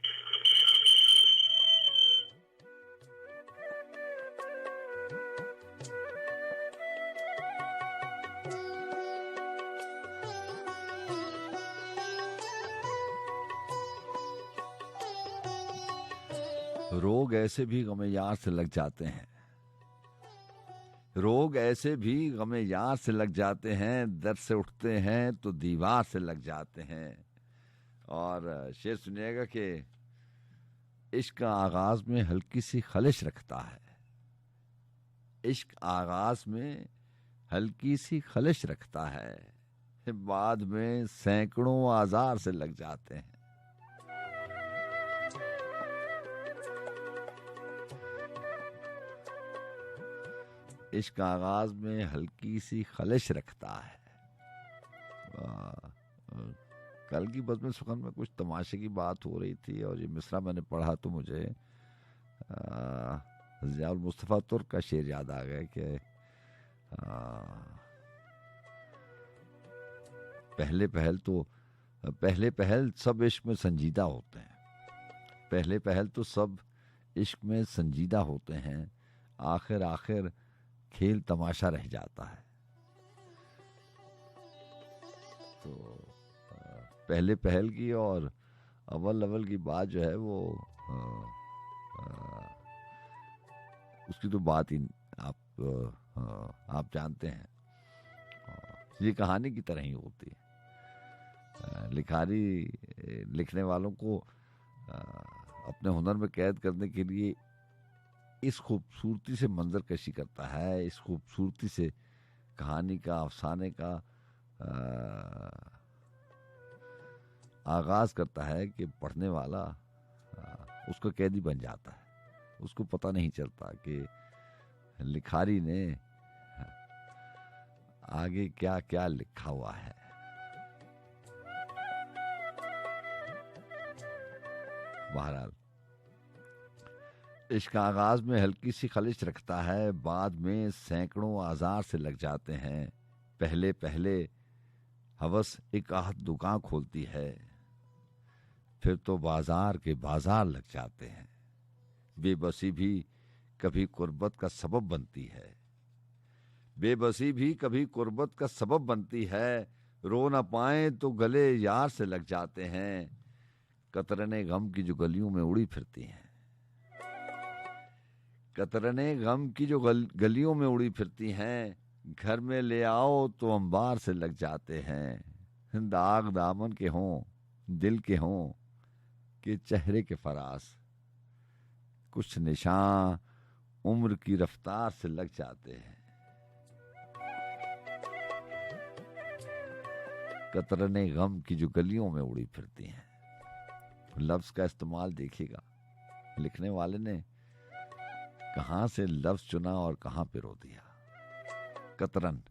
रोग ऐसे भी गमे यार से लग जाते हैं, रोग ऐसे भी गमे यार से लग जाते हैं, दर से उठते हैं तो दीवार से लग जाते हैं। और शेर सुनिएगा कि इश्क का आगाज में हल्की सी खलिश रखता है, इश्क आगाज में हल्की सी खलिश रखता है, बाद में सैकड़ों आजार से लग जाते हैं। इश्क आगाज में हल्की सी खलिश रखता है। कल की बज़्म सुखन में कुछ तमाशे की बात हो रही थी, और ये मिसरा मैंने पढ़ा तो मुझे ज़ियाउल मुस्तफ़ा तुर्क का शेर याद आ गया कि पहले पहल सब इश्क में संजीदा होते हैं, पहले पहल तो सब इश्क में संजीदा होते हैं, आखिर आखिर खेल तमाशा रह जाता है। तो पहले पहल की और अव्वल की बात जो है वो उसकी तो बात ही आप जानते हैं, ये कहानी की तरह ही होती है। लिखारी लिखने वालों को अपने हुनर में कैद करने के लिए इस खूबसूरती से मंजर कशी करता है, इस खूबसूरती से कहानी का, अफसाने का आगाज करता है कि पढ़ने वाला उसका कैदी बन जाता है। उसको पता नहीं चलता कि लिखारी ने आगे क्या क्या लिखा हुआ है। बहरहाल इश्क आगाज में हल्की सी खलिश रखता है, बाद में सैकड़ों आजार से लग जाते हैं। पहले पहले हवस एक आहत दुकान खोलती है, फिर तो बाजार के बाजार लग जाते हैं। बेबसी भी कभी कुर्बत का सबब बनती है, बेबसी भी कभी कुर्बत का सबब बनती है। रो न पाए तो गले यार से लग जाते हैं, कतरने गम की जो गलियों में उड़ी फिरती हैं, कतरने गम की जो गलियों में उड़ी फिरती हैं, घर में ले आओ तो अंबार से लग जाते हैं। दाग दामन के हों, दिल के हों, कि चेहरे के फरास, कुछ निशान उम्र की रफ्तार से लग जाते हैं। कतरने गम की जो गलियों में उड़ी फिरती हैं। लफ्ज का इस्तेमाल देखिएगा, लिखने वाले ने कहां से लफ्ज चुना और कहां पे रो दिया। कतरन,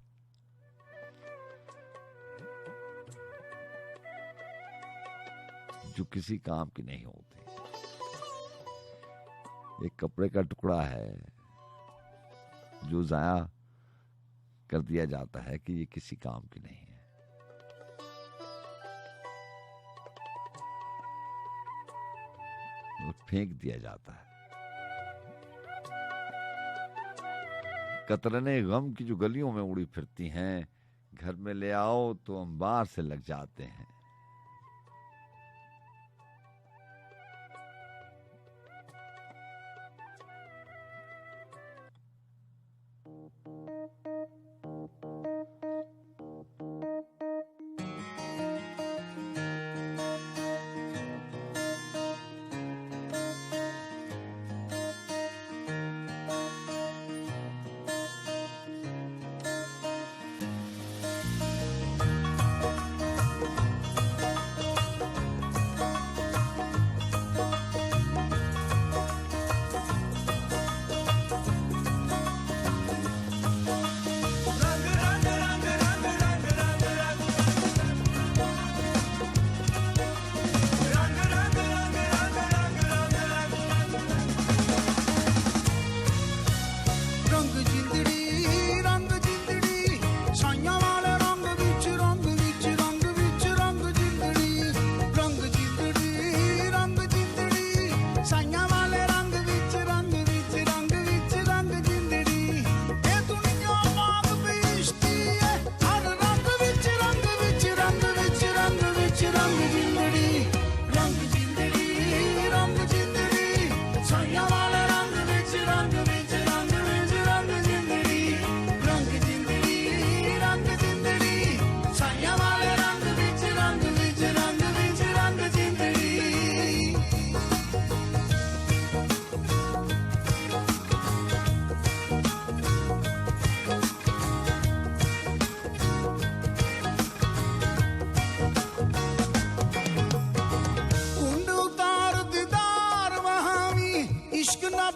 जो किसी काम की नहीं होती, एक कपड़े का टुकड़ा है जो जाया कर दिया जाता है कि ये किसी काम की नहीं है। फेंक दिया जाता है। कतरने गम की जो गलियों में उड़ी फिरती हैं, घर में ले आओ तो अंबार से लग जाते हैं।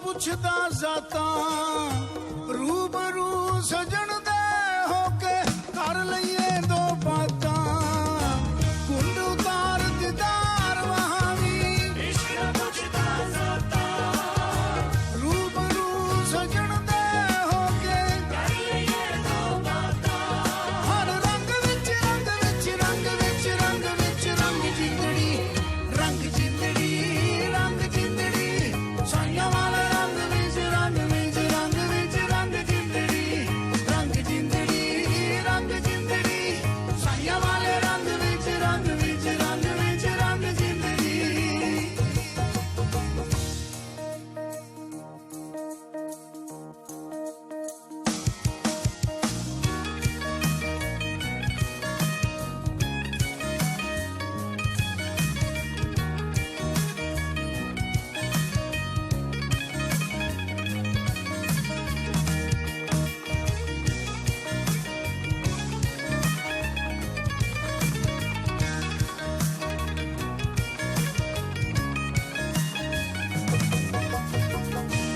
ਪੁੱਛਦਾ ਜ਼ਾਤਾਂ ਰੂਬਰੂ ਸਜਣ ਦੇ ਹੋ ਕੇ ਕਰ ਲਈਏ ਦੋ ਬਾਤਾਂ ਕੁੰਡ ਉਤਾਰ ਦੀਦਾਰ ਵਹਾਂ ਵੀ ਇਸ਼ਕ ਪੁੱਛਦਾ ਜ਼ਾਤਾਂ ਰੂਬਰੂ ਸਜਣ ਦੇ ਹੋ ਕੇ ਕਰ ਲਈਏ ਦੋ ਬਾਤਾਂ ਹਰ ਰੰਗ ਵਿੱਚ ਰੰਗ ਵਿੱਚ ਰੰਗ ਵਿੱਚ ਰੰਗ ਵਿੱਚ ਰੰਗ ਜਿੰਦੜੀ ਰੰਗ ਜਿੰਦੜੀ ਰੰਗ ਜਿੰਦੜੀ ਸਾਈਆਂ ਵਾਲੇ ਰੰਗ ਵਿੱਚ ਰੰਗ ਵਿੱਚ ਰੰਗ ਵਿੱਚ ਰੰਗ ਜਿੰਦੜੀ ਰੰਗ ਜਿੰਦੜੀ ਰੰਗ ਜਿੰਦੜੀ ਸਾਈਆਂ ਵਾਲੇ ਰੰਗ ਵਿੱਚ ਰੰਗ ਵਿੱਚ ਰੰਗ ਵਿੱਚ ਰੰਗ ਜਿੰਦੜੀ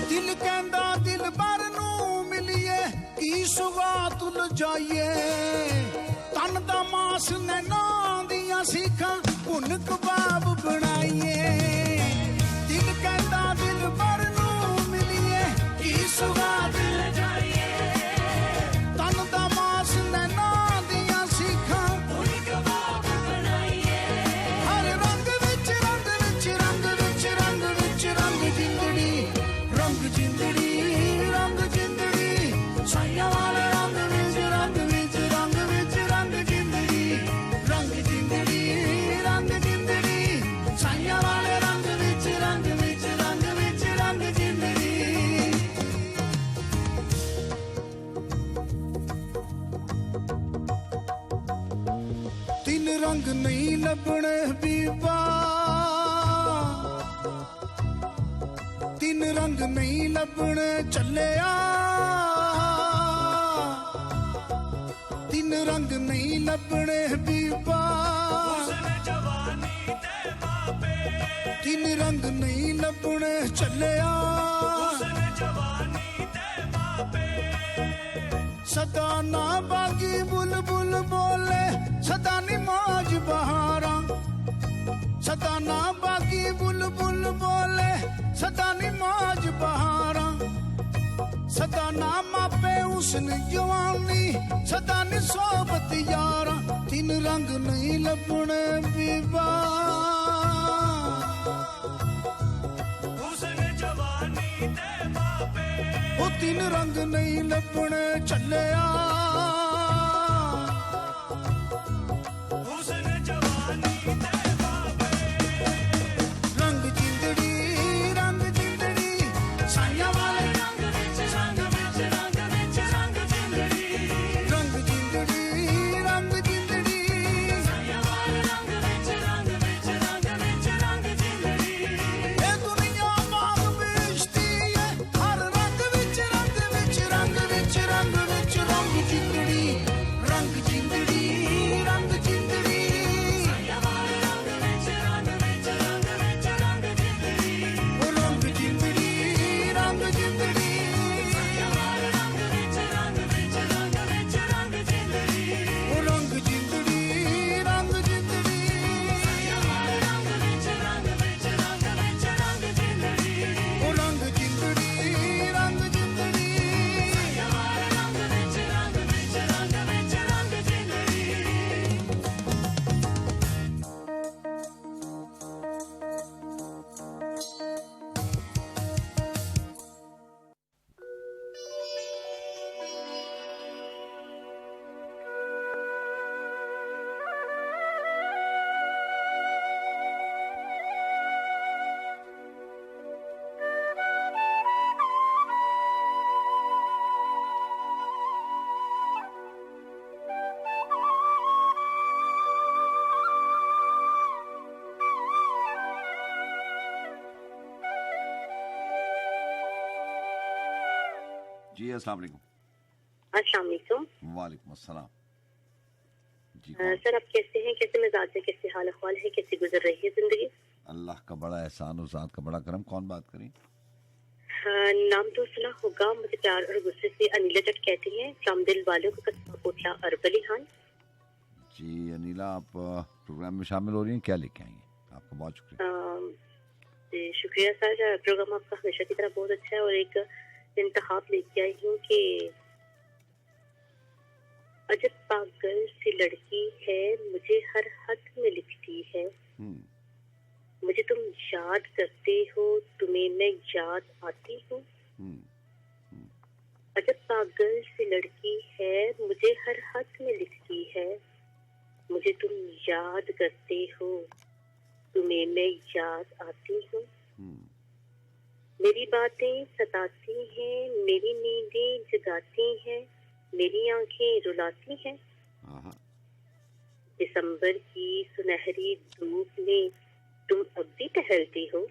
ਦਿਲ ਕਹਿੰਦਾ ਦਿਲਬਰ ਨੂੰ ਮਿਲੀਏ ਕੀ ਸੁਗਾਤ ਲਜਾਈਏ ਤਨ ਦਾ ਮਾਸ ਨੈਣਾਂ ਦੀਆਂ ਸੀਖਾਂ ਭੁੰਨ ਕਬਾਬ ਬਣਾਈਏ ਦਿਲ ਕਹਿੰਦਾ ਦਿਲਬਰ ਨੂੰ ਮਿਲੀਏ ਕੀ ਸੁਗਾਤ ਲਜਾਈਏ ਤਨ ਦਾ ਮਾਸ ਨੈਣਾਂ ਦੀਆਂ ਸੀਖਾਂ ਭੁੰਨ ਕਬਾਬ ਬਣਾਈਏ ਹਰ ਰੰਗ ਵਿੱਚ ਰੰਗ ਵਿੱਚ ਰੰਗ ਵਿੱਚ ਰੰਗ ਵਿੱਚ ਰੰਗ ਜਿੰਦੜੀ ਰੰਗ ਜਿੰਦੜੀ ਰੰਗ ਜਿੰਦੜੀ ਸਾਈਆਂ ਵਾਲੇ ਰੰਗ ਵਿੱਚ ਰੰਗ ਵਿੱਚ ਰੰਗ ਵਿੱਚ ਰੰਗ ਜਿੰਦੜੀ ਰੰਗ ਜਿੰਦੜੀ ਰੰਗ ਜਿੰਦੜੀ ਸਾਈਆਂ ਵਾਲੇ ਰੰਗ ਵਿੱਚ ਰੰਗ ਵਿੱਚ ਰੰਗ ਵਿੱਚ ਰੰਗ ਜਿੰਦੜੀ ਤਿੰਨ ਰੰਗ ਨਹੀਂ ਲੱਭਣੇ ਬੀਬਾ ਤਿੰਨ ਰੰਗ ਨਹੀਂ ਲੱਭਣੇ ਚੱਲਿਆ ਤਿੰਨ ਰੰਗ ਨਹੀਂ ਲੱਭਣੇ ਬੀਬਾ ਤਿੰਨ ਰੰਗ ਨਹੀਂ ਲੱਭਣੇ ਚੱਲਿਆ ਸਦਾ ਨਾ ਬਾਗੀ ਬੁਲਬੁਲ ਬੋਲੇ ਸਦਾ ਨੀ ਮੌਜ ਬਹਾਰਾਂ ਸਦਾ ਨਾ ਬਾਗੀ ਬੁਲਬੁਲ ਬੋਲੇ ਸਦਾ ਨੀ ਮੌਜ ਬਹਾਰਾਂ ਸਦਾ ਨਾ ਮਾਪੇ ਉਸਨ ਜਵਾਨੀ ਸਦਾ ਨੀ ਸੋਬਤ ਯਾਰਾਂ ਤਿੰਨ ਰੰਗ ਨਹੀਂ ਲੱਭਣੇ ਬੀਬਾ ਉਸਨ ਜਵਾਨੀ ਤੇ ਮਾਪੇ ਉਹ ਤਿੰਨ ਰੰਗ ਨਹੀਂ ਲੱਭਣੇ ਚੱਲਿਆ ਉਸਨ ਜਵਾਨੀ ਤੇ ਰੰਗ ਜਿੰਦੜੀ ਰੰਗ ਜਿੰਦੜੀ ਸਾਈਆਂ ਵਾਲੇ ਰੰਗ ਵਿੱਚ ਰੰਗ ਵਿੱਚ ਰੰਗ ਵਿੱਚ ਰੰਗ ਜਿੰਦੜੀ ਰੰਗ ਜਿੰਦੜੀ ਰੰਗ ਜਿੰਦੜੀ ਸਾਈਆਂ ਵਾਲੇ ਰੰਗ ਵਿੱਚ ਰੰਗ ਵਿੱਚ ਰੰਗ ਵਿੱਚ ਰੰਗ ਜਿੰਦੜੀ ਇਹ ਦੁਨੀਆ ਮਾਗ ਵੇਚਦੀ ਏ ਹਰ ਰੰਗ ਵਿੱਚ ਰੰਗ ਵਿੱਚ ਰੰਗ ਵਿੱਚ ਰੰਗ ਵਿੱਚ ਰੰਗ ਜਿੰਦੜੀ ਰੰਗ ਜਿੰਦੜੀ ਰੰਗ ਜਿੰਦੜੀ ਸਾਈਆਂ ਵਾਲੇ ਰੰਗ ਵਿੱਚ ਰੰਗ ਵਿੱਚ ਰੰਗ ਵਿੱਚ ਰੰਗ ਜਿੰਦੜੀ ਉਹ ਰੰਗ ਜਿੰਦੜੀ ਰੰਗ ਜਿੰਦੜੀ ਸਾਈਆਂ ਵਾਲੇ ਰੰਗ ਵਿੱਚ ਰੰਗ ਵਿੱਚ ਰੰਗ ਵਿੱਚ ਰੰਗ ਜਿੰਦੜੀ ਉਹ ਰੰਗ ਜਿੰਦੜੀ ਰੰਗ ਜਿੰਦੜੀ ਸਾਈਆਂ ਵਾਲੇ ਰੰਗ ਵਿੱਚ ਰੰਗ ਵਿੱਚ ਰੰਗ ਵਿੱਚ ਰੰਗ ਜਿੰਦੜੀ ਉਹ ਰੰਗ ਜਿੰਦੜੀ ਰੰਗ ਜਿੰਦੜੀ ਸਾਈਆਂ ਵਾਲੇ ਰੰਗ ਵਿੱਚ ਰੰਗ ਵਿੱਚ ਰੰਗ ਵਿੱਚ ਰੰਗ ਜਿੰਦੜੀ
जी अस्सलाम वालेकुम।
अस्सलाम वालेकुम।
वालेकुम अस्सलाम। जी
सर आप कैसे हैं, कैसे मिजाज है, कैसे हाल अहवाल है, कैसे गुजर रही है जिंदगी?
अल्लाह का बड़ा एहसान और ज़ात का बड़ा करम। कौन बात करें?
हाँ, नाम तो सुना होगा। मुझे प्यार और गुस्से से अनिला जट कहती हैं, फ्रॉम दिल वालों को कस्बा कोटला अरबली खान।
जी अनिला, आप प्रोग्राम में शामिल हो रही हैं, क्या लेके आई हैं? आपका बहुत शुक्रिया।
जी शुक्रिया सर, प्रोग्राम आपका हमेशा की तरह बहुत अच्छा है। और एक इंतखाब लेके आई हूँ कि अजब पागल सी लड़की है, मुझे हर हद में लिखती है। मुझे तुम याद करते हो, तुम्हें मैं याद आती हूँ। अजब पागल सी लड़की है, मुझे हर हद में लिखती है। मुझे तुम याद करते हो, तुम्हें मैं याद आती हूँ। मेरी बातें सताती हैं, मेरी नींदें जगाती हैं, मेरी आंखें रुलाती हैं। दिसंबर की सुनहरी धूप में तुम अब भी टहलती हो।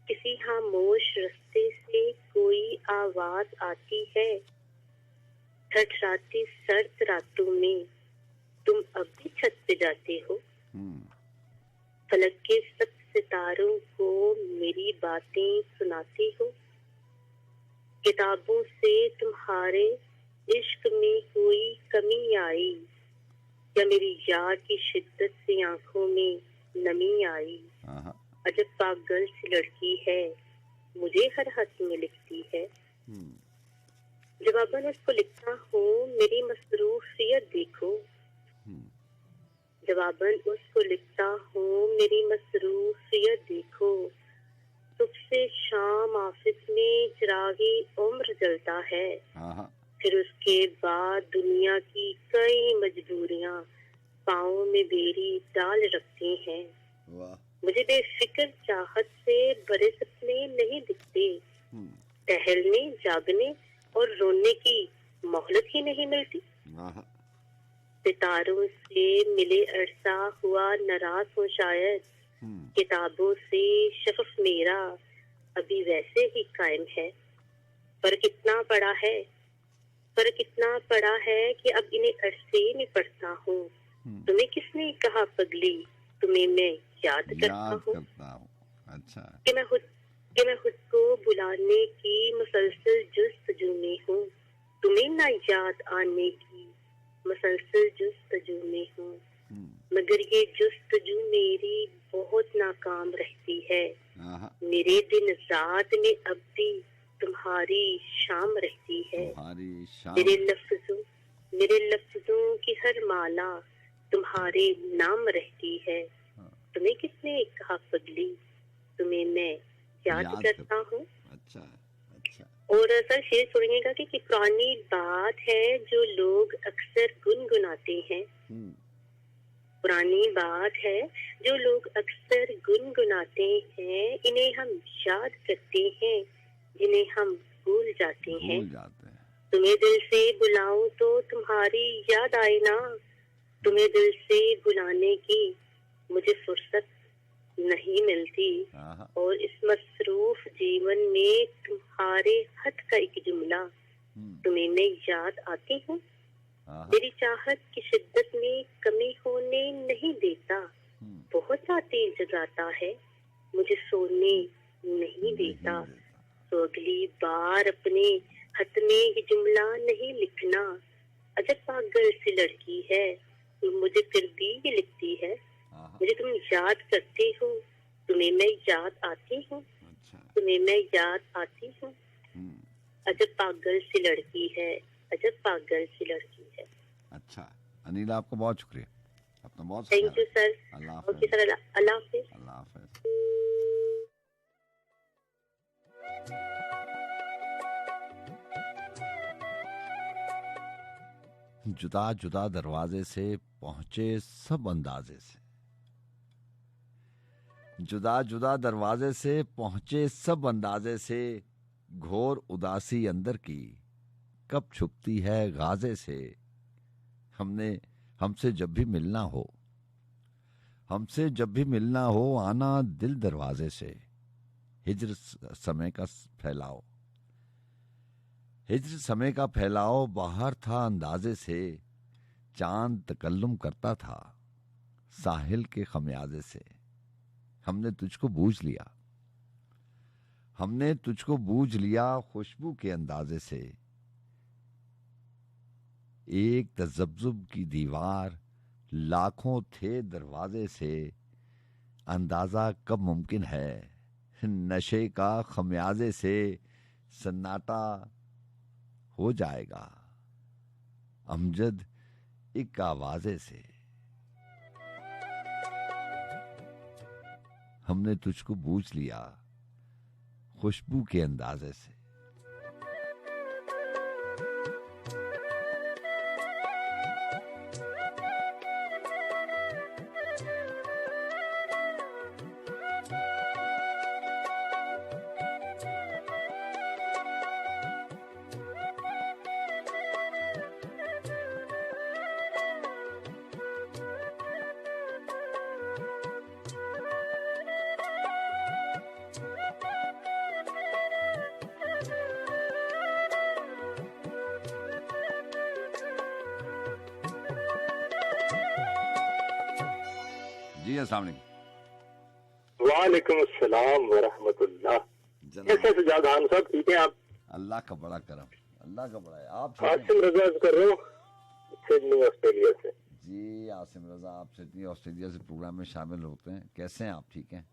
किसी खामोश रास्ते से कोई आवाज आती है। ठठराती सर्द रातों में तुम अब भी छत पे जाते हो। फलक के सब सितारों को मेरी बातें सुनाती हो। किताबों से तुम्हारे इश्क में कोई कमी आई, या मेरी याद की शिद्दत से आंखों में नमी आई। अजब पागल सी लड़की है, मुझे हर हद में लिखती है। जवाबन उसको लिखता हूँ, मेरी मसरूफियत देखो। जवाबन उसको लिखता हूँ, मेरी मसरूफियत देखो। सुबह से शाम ऑफिस में चिरागी उम्र जलता है। फिर उसके बाद दुनिया की कई मजबूरियां पाँव में बेरी डाल रखती हैं। मुझे बेफिक्र चाहत से बड़े सपने नहीं दिखते। टहलने, जागने और रोने की मोहलत ही नहीं मिलती। सितारों से मिले अरसा हुआ नाराज हो शायद। किताबों से शफ़क़ मेरा अभी वैसे ही कायम है। पर कितना पड़ा है कि अब इन्हें अरसे में पढ़ता हूँ। तुम्हें किसने कहा पगली, तुम्हें मैं याद करता हूँ।
अच्छा।
कि मैं खुद को बुलाने की मुसलसल जुस्तजू में हूँ। तुम्हें ना याद आने की मुसलसल जुस्तजू में हूँ। मगर ये जुस्तजू मेरी बहुत नाकाम रहती है। मेरे दिन रात में अब भी तुम्हारी शाम रहती है। मेरे लफ्जों की हर माला तुम्हारे नाम रहती है। तुम्हें किसने कहा पगली, तुम्हें मैं याद करता हूँ।
अच्छा।
और सर शेर सुनिएगा कि पुरानी बात है जो लोग अक्सर गुनगुनाते हैं। पुरानी बात है जो लोग अक्सर गुनगुनाते हैं। इन्हें हम याद करते हैं, जिन्हें हम भूल जाते हैं। तुम्हें दिल से बुलाऊं तो तुम्हारी याद आए ना। तुम्हें दिल से बुलाने की मुझे फुर्सत नहीं मिलती। और इस मसरूफ जीवन में तुम्हारे हद का एक जुमला तुम्हें मैं याद आती हूँ। मेरी चाहत की शिद्दत में कमी होने नहीं देता। बहुत रातें जगाता है, मुझे सोने नहीं देता। तो अगली बार अपने खत में ये जुमला नहीं लिखना। अजब पागल सी लड़की है, मुझे फिर भी ये लिखती है। मुझे तुम याद करते हो, तुम्हें मैं याद आती हूँ। तुम्हें मैं याद आती हूँ। अजब पागल सी लड़की है, अजब पागल सी लड़की है।
अच्छा अनिला, आपका बहुत शुक्रिया। अपना बहुत
thank you sir. Okay sir, अल्लाह हाफिज।
अल्लाह हाफिज। जुदा जुदा दरवाजे से पहुंचे सब अंदाजे से। जुदा जुदा दरवाजे से पहुंचे सब अंदाजे से। घोर उदासी अंदर की कब छुपती है गाजे से। हमसे जब भी मिलना हो आना दिल दरवाजे से। हिज्र समय का फैलाओ बाहर था अंदाजे से। चांद तकल्लुम करता था साहिल के खमियाजे से। हमने तुझको बूझ लिया, हमने तुझको बूझ लिया खुशबू के अंदाजे से, एक तजब्जुब की दीवार, लाखों थे दरवाजे से, अंदाजा कब मुमकिन है नशे का खमियाजे से, सन्नाटा हो जाएगा अमजद एक आवाजे से। हमने तुझको बूझ लिया खुशबू के अंदाजे से। जी अस्सलाम वालेकुम।
वालेकुम अस्सलाम वरहमतुल्लाह। कैसे सजाद खान साहब, ठीक है आप?
अल्लाह का बड़ा करम, अल्लाह का बड़ा है। आप ठीक हैं?
आसिम रजा कर रहा हूँ सिडनी ऑस्ट्रेलिया से।
जी आसिम रजा, आप सिडनी ऑस्ट्रेलिया से प्रोग्राम में शामिल होते हैं। कैसे हैं आप? ठीक हैं?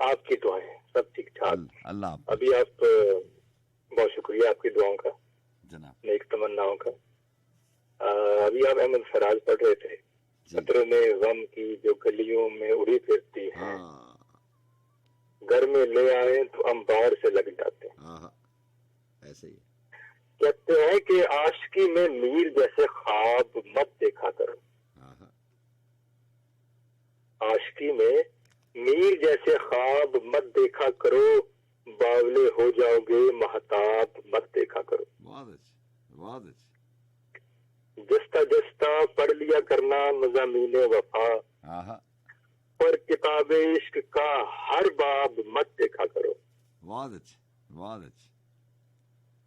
आपकी दुआएं सब ठीक ठाक।
अल्लाह आप
अभी आप बहुत शुक्रिया आपकी दुआओं का,
जनाब।
नेक तमन्नाओं का। अभी आप अहमद फराज पढ़ रहे थे, खतरे ने गम की जो गलियों में उड़ी फिरती है, घर में ले आए तो अंबार से लग जाते हैं।
हाँ, ऐसे ही
कहते हैं कि आशिकी में मीर जैसे ख्वाब मत देखा करो। आशिकी में मीर जैसे ख्वाब मत देखा करो, बावले हो जाओगे महताब मत देखा करो।
बहुत अच्छे, बहुत अच्छे।
जस्ता जस्ता पढ़ लिया करना मज़ामीने वफा, पर किताब इश्क का हर बाब मत देखा करो।
बहुत अच्छे, बहुत अच्छे।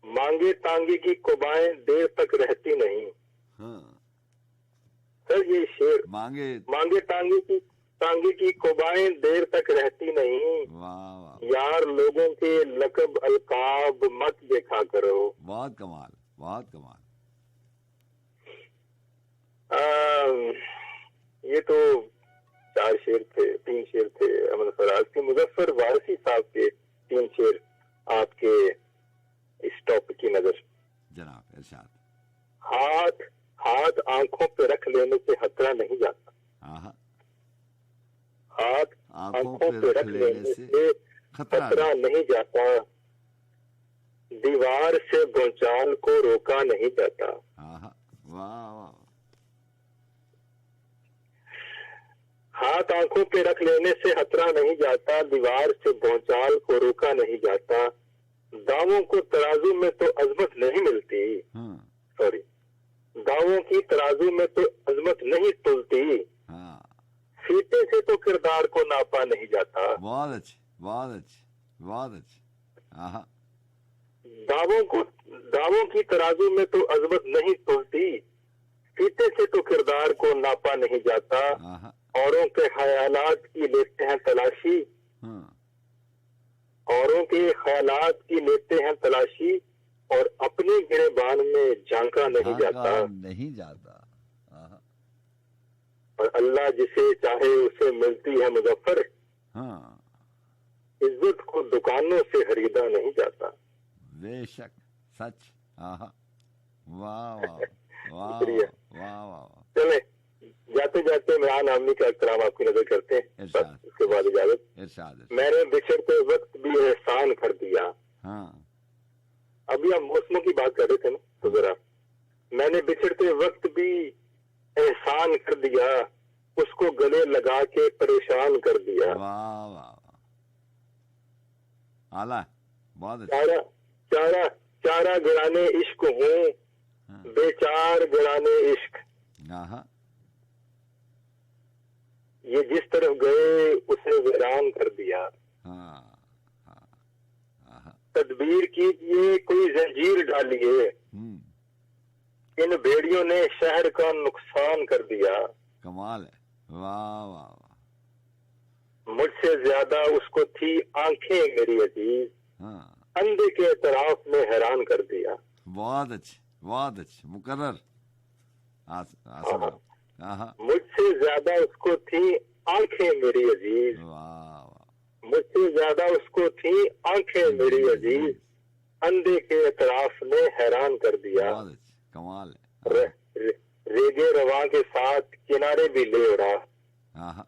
मांगे तांगे की कुबाएं देर तक रहती नहीं।
हाँ
सर ये शेर,
मांगे
तांगे की कुबाएं देर तक रहती नहीं।
वाह वाह,
यार लोगों के लकब अलकाब मत देखा करो।
बहुत कमाल, बहुत कमाल।
ये तो 4 शेर थे, 3 शेर थे अहमद फराज के। मुजफ्फर वारसी साहब के 3 शेर आपके इस टॉपिक की नजर।
जनाब इरशाद।
हाथ आंखों पे रख लेने से खतरा नहीं जाता। हाथ आंखों पे रख लेने से खतरा नहीं जाता, दीवार से भूचाल को रोका नहीं जाता।
वाह वाह।
हाथ आंखों पे रख लेने से खतरा नहीं जाता, दीवार से भूचाल को रोका नहीं जाता। दावों को तराजू में तो अजमत नहीं मिलती। सॉरी, दावों की तराजू में तो अजमत नहीं तुलती। फीते से तो किरदार को नापा नहीं जाता।
बहुत अच्छे, बहुत अच्छे, बहुत अच्छे।
दावों की तराजू में तो अजमत नहीं तुलती, फीते से तो किरदार को नापा नहीं जाता। औरों के ख्यालात की लेते हैं तलाशी, औरों के ख्यालात की लेते हैं तलाशी, और अपनी गिरेबान में झांका नहीं जाता। और अल्लाह जिसे चाहे उसे मिलती है मुजफ्फर, इज्जत को दुकानों से खरीदा नहीं जाता।
बेशक, सच। वाह वाह वाह वाह।
चले जाते जाते इमरान आमनी का एहतराम आपकी नजर करते हैं, उसके बाद इजाजत। मैंने बिछड़ते वक्त भी एहसान कर दिया। अभी हम मौसमों की बात कर रहे थे ना, तो जरा मैंने बिछड़ते वक्त भी एहसान कर दिया, उसको गले लगा के परेशान कर दिया।
वाह वाह, आला, बहुत
अच्छा। चारा गिराने इश्क हूँ, बेचार गिराने इश्क। ये जिस तरफ गए उसे वीरान कर दिया। तदबीर कीजिए कोई जंजीर डालिए, इन भेड़ियों ने शहर का नुकसान कर दिया।
कमाल है। वाह वाह।
मुझसे ज्यादा उसको थी आंखें मेरी अजीज,
हाँ,
अंधे के एतराफ में हैरान कर दिया।
बहुत अच्छे मुकर्रर। हाँ,
मुझसे ज्यादा उसको थी आंखें मेरी अजीज,
वाह,
मुझसे ज्यादा उसको थी आंखें मेरी अजीज, अंधे के एतराफ में हैरान कर दिया।
बहुत अच्छे, कमाल है।
रेगे रवा के साथ किनारे भी ले उड़ा,
हाँ,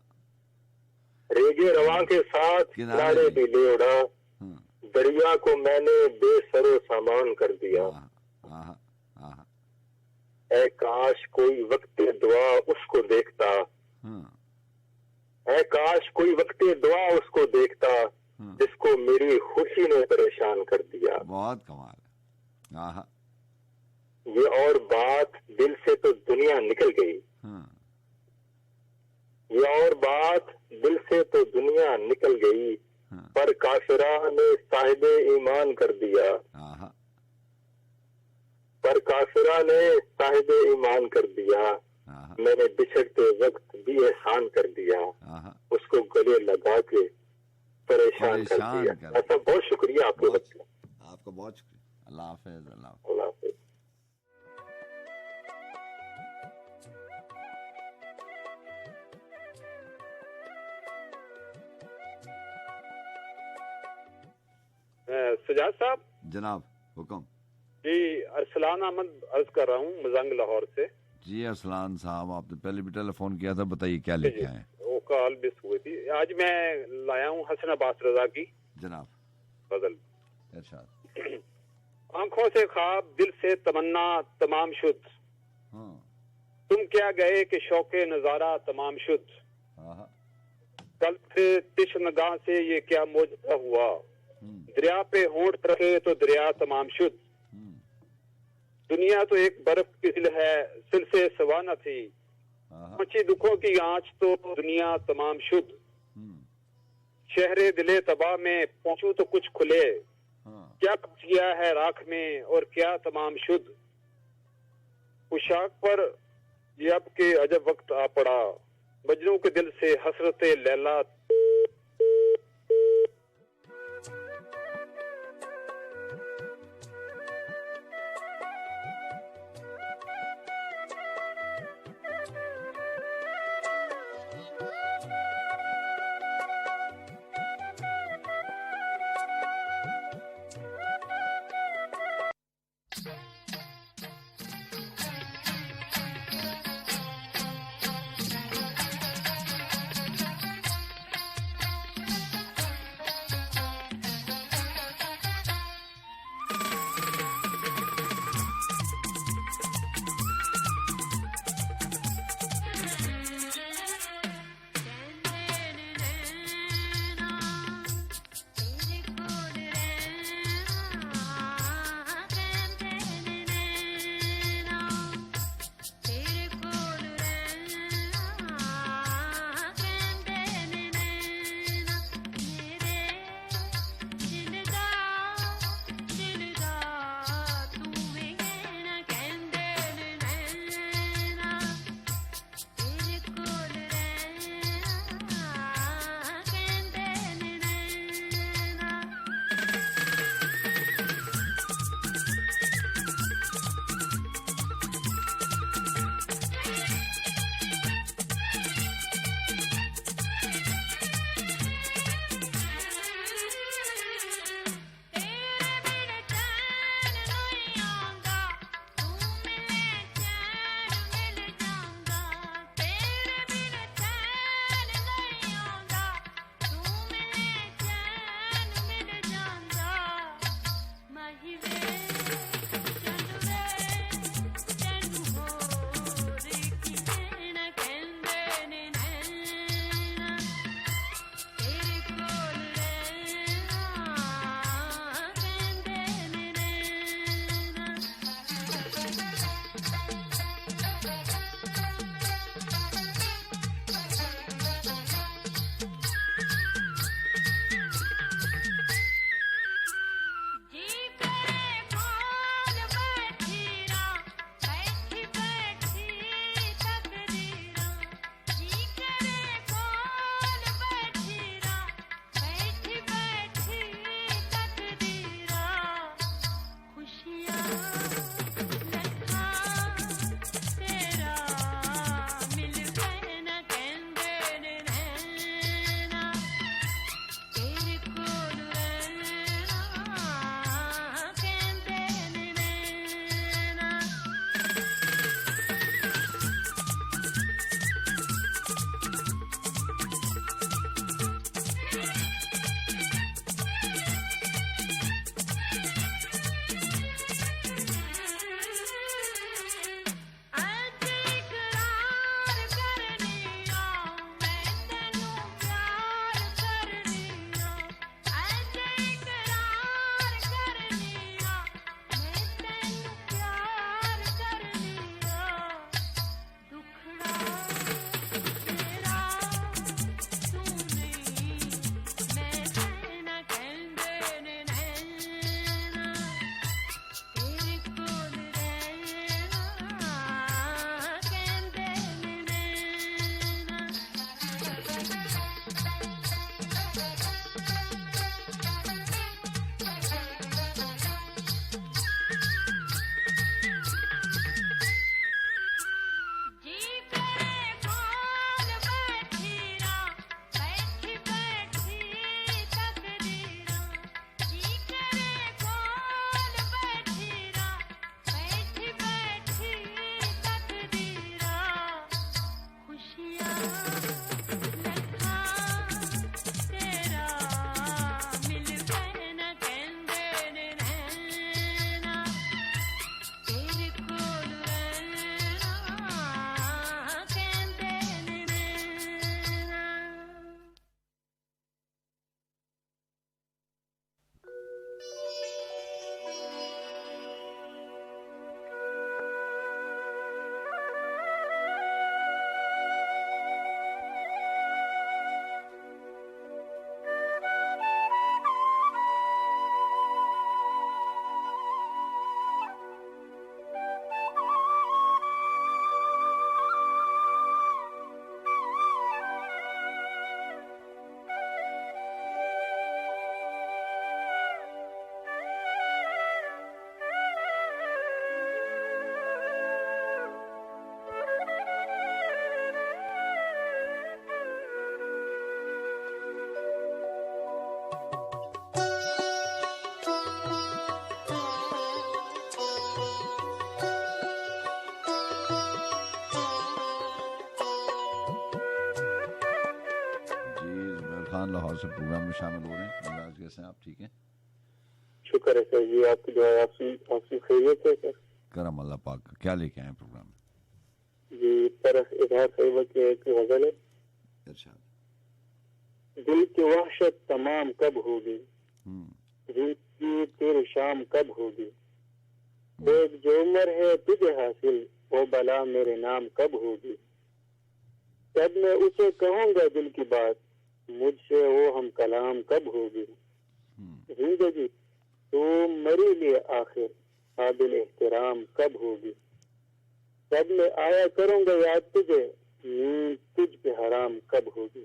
रेगे रवा के साथ किनारे भी ले उड़ा,
हाँ,
दरिया को मैंने बेसरो सामान कर दिया।
हाँ, हाँ,
ऐ काश कोई वक्त दुआ उसको देखता,
हाँ,
ऐ काश कोई वक्त दुआ उसको देखता, जिसको मेरी खुशी ने परेशान कर दिया।
बहुत कमाल है। हाँ,
ये और बात दिल से तो दुनिया निकल गई,
हाँ,
ये और बात दिल से तो दुनिया निकल गई,
हाँ,
पर काफिरा ने साहिबे ईमान कर दिया,
हाँ,
पर काफिरा ने साहिबे ईमान कर दिया।
हाँ,
मैंने बिछड़ते वक्त भी एहसान कर दिया,
हाँ,
उसको गले लगा के परेशान कर दिया। ऐसा बहुत शुक्रिया आपको।
आपका बहुत शुक्रिया। अल्लाह हाफिज।
अल्लाह हाफिज।
सजाद साहब।
जनाब हुक्म।
जी अरसलान अहमद अर्ज कर रहा हूँ मजंग लाहौर से।
जी अरसलान साहब, आपने पहले भी टेलीफोन किया था, बताइए क्या लेके आए?
वो कॉल मिस हुई थी। आज मैं लाया हूँ हसन अब्बास रजा की
जनाब
गजल।
इरशाद।
आंखों से ख्वाब दिल से तमन्ना तमाम शुद्ध,
हाँ,
तुम क्या गए कि शौके नजारा तमाम शुद्ध,
हाँ,
कल से तिश नगाह से ये क्या मोजज़ा हुआ, दरिया पे होंठ रखे तो दरिया तमाम शुद्ध, दुनिया तो एक बर्फ की सिल है सिल से सवा न थी, पहुंची दुखों की आंच तो दुनिया तमाम शुद्ध, शहरे दिले तबाह में पहुंचू तो कुछ खुले, क्या किया है राख में और क्या तमाम शुद्ध, पोशाक पर ये अब के अजब वक्त आ पड़ा, मजनू के दिल से हसरते लैला।
खान लाहौर से प्रोग्राम में शामिल हो रहे हैं। मिजाज कैसे हैं आप? ठीक हैं?
शुक्र है सर जी, आपकी दुआ, आपकी खैरियत है सर?
करम अल्लाह पाक का। क्या लेके आए प्रोग्राम में?
जी तरफ इजहार खैबर की एक गजल है।
इरशाद।
दिल की वहशत तमाम कब होगी, दिल की तेरी शाम कब होगी, एक जो उम्र है तुझे हासिल वो बला मेरे नाम कब होगी, तब मैं उसे कहूँगा दिल की बात, मुझसे वो हम कलाम कब होगी, जिंदगी तो मरी लिए आखिर काबिल एहतराम कब होगी, तब मैं आया करूँगा याद तुझे, नींद तुझ पे हराम कब होगी।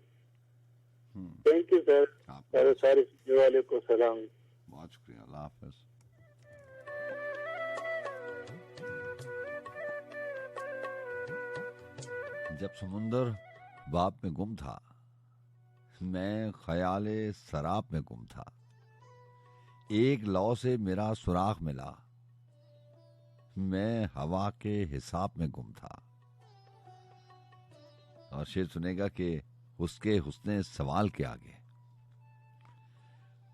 थैंक यू सर, सारे सुनने वाले को सलाम।
बहुत शुक्रिया, अल्लाह हाफ़िज़। जब समुंदर बाप में गुम था, मैं ख्याले सराब में गुम था, एक लौ से मेरा सुराख मिला, मैं हवा के हिसाब में गुम था। और शेर सुनेगा कि उसके हुस्ने सवाल के आगे,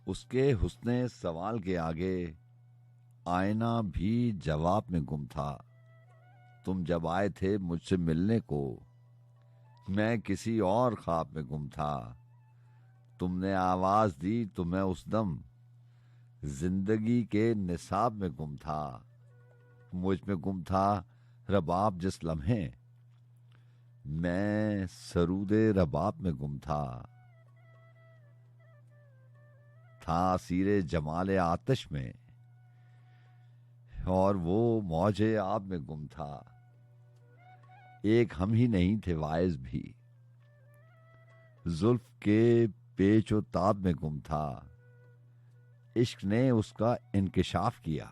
उसके हुस्ने सवाल के आगे आईना भी जवाब में गुम था। तुम जब आए थे मुझसे मिलने को, मैं किसी और ख्वाब में गुम था। तुमने आवाज दी तो मैं उस दम जिंदगी के निसाब में गुम था। मुझ में गुम था रबाब जिस लम्हे, मैं सरूदे रबाब में गुम था असीरे जमाले आतिश में, और वो मौजे आब में गुम था। एक हम ही नहीं थे वाइज भी, जुल्फ के पेच और ताब में गुम था। इश्क ने उसका इंकिशाफ किया,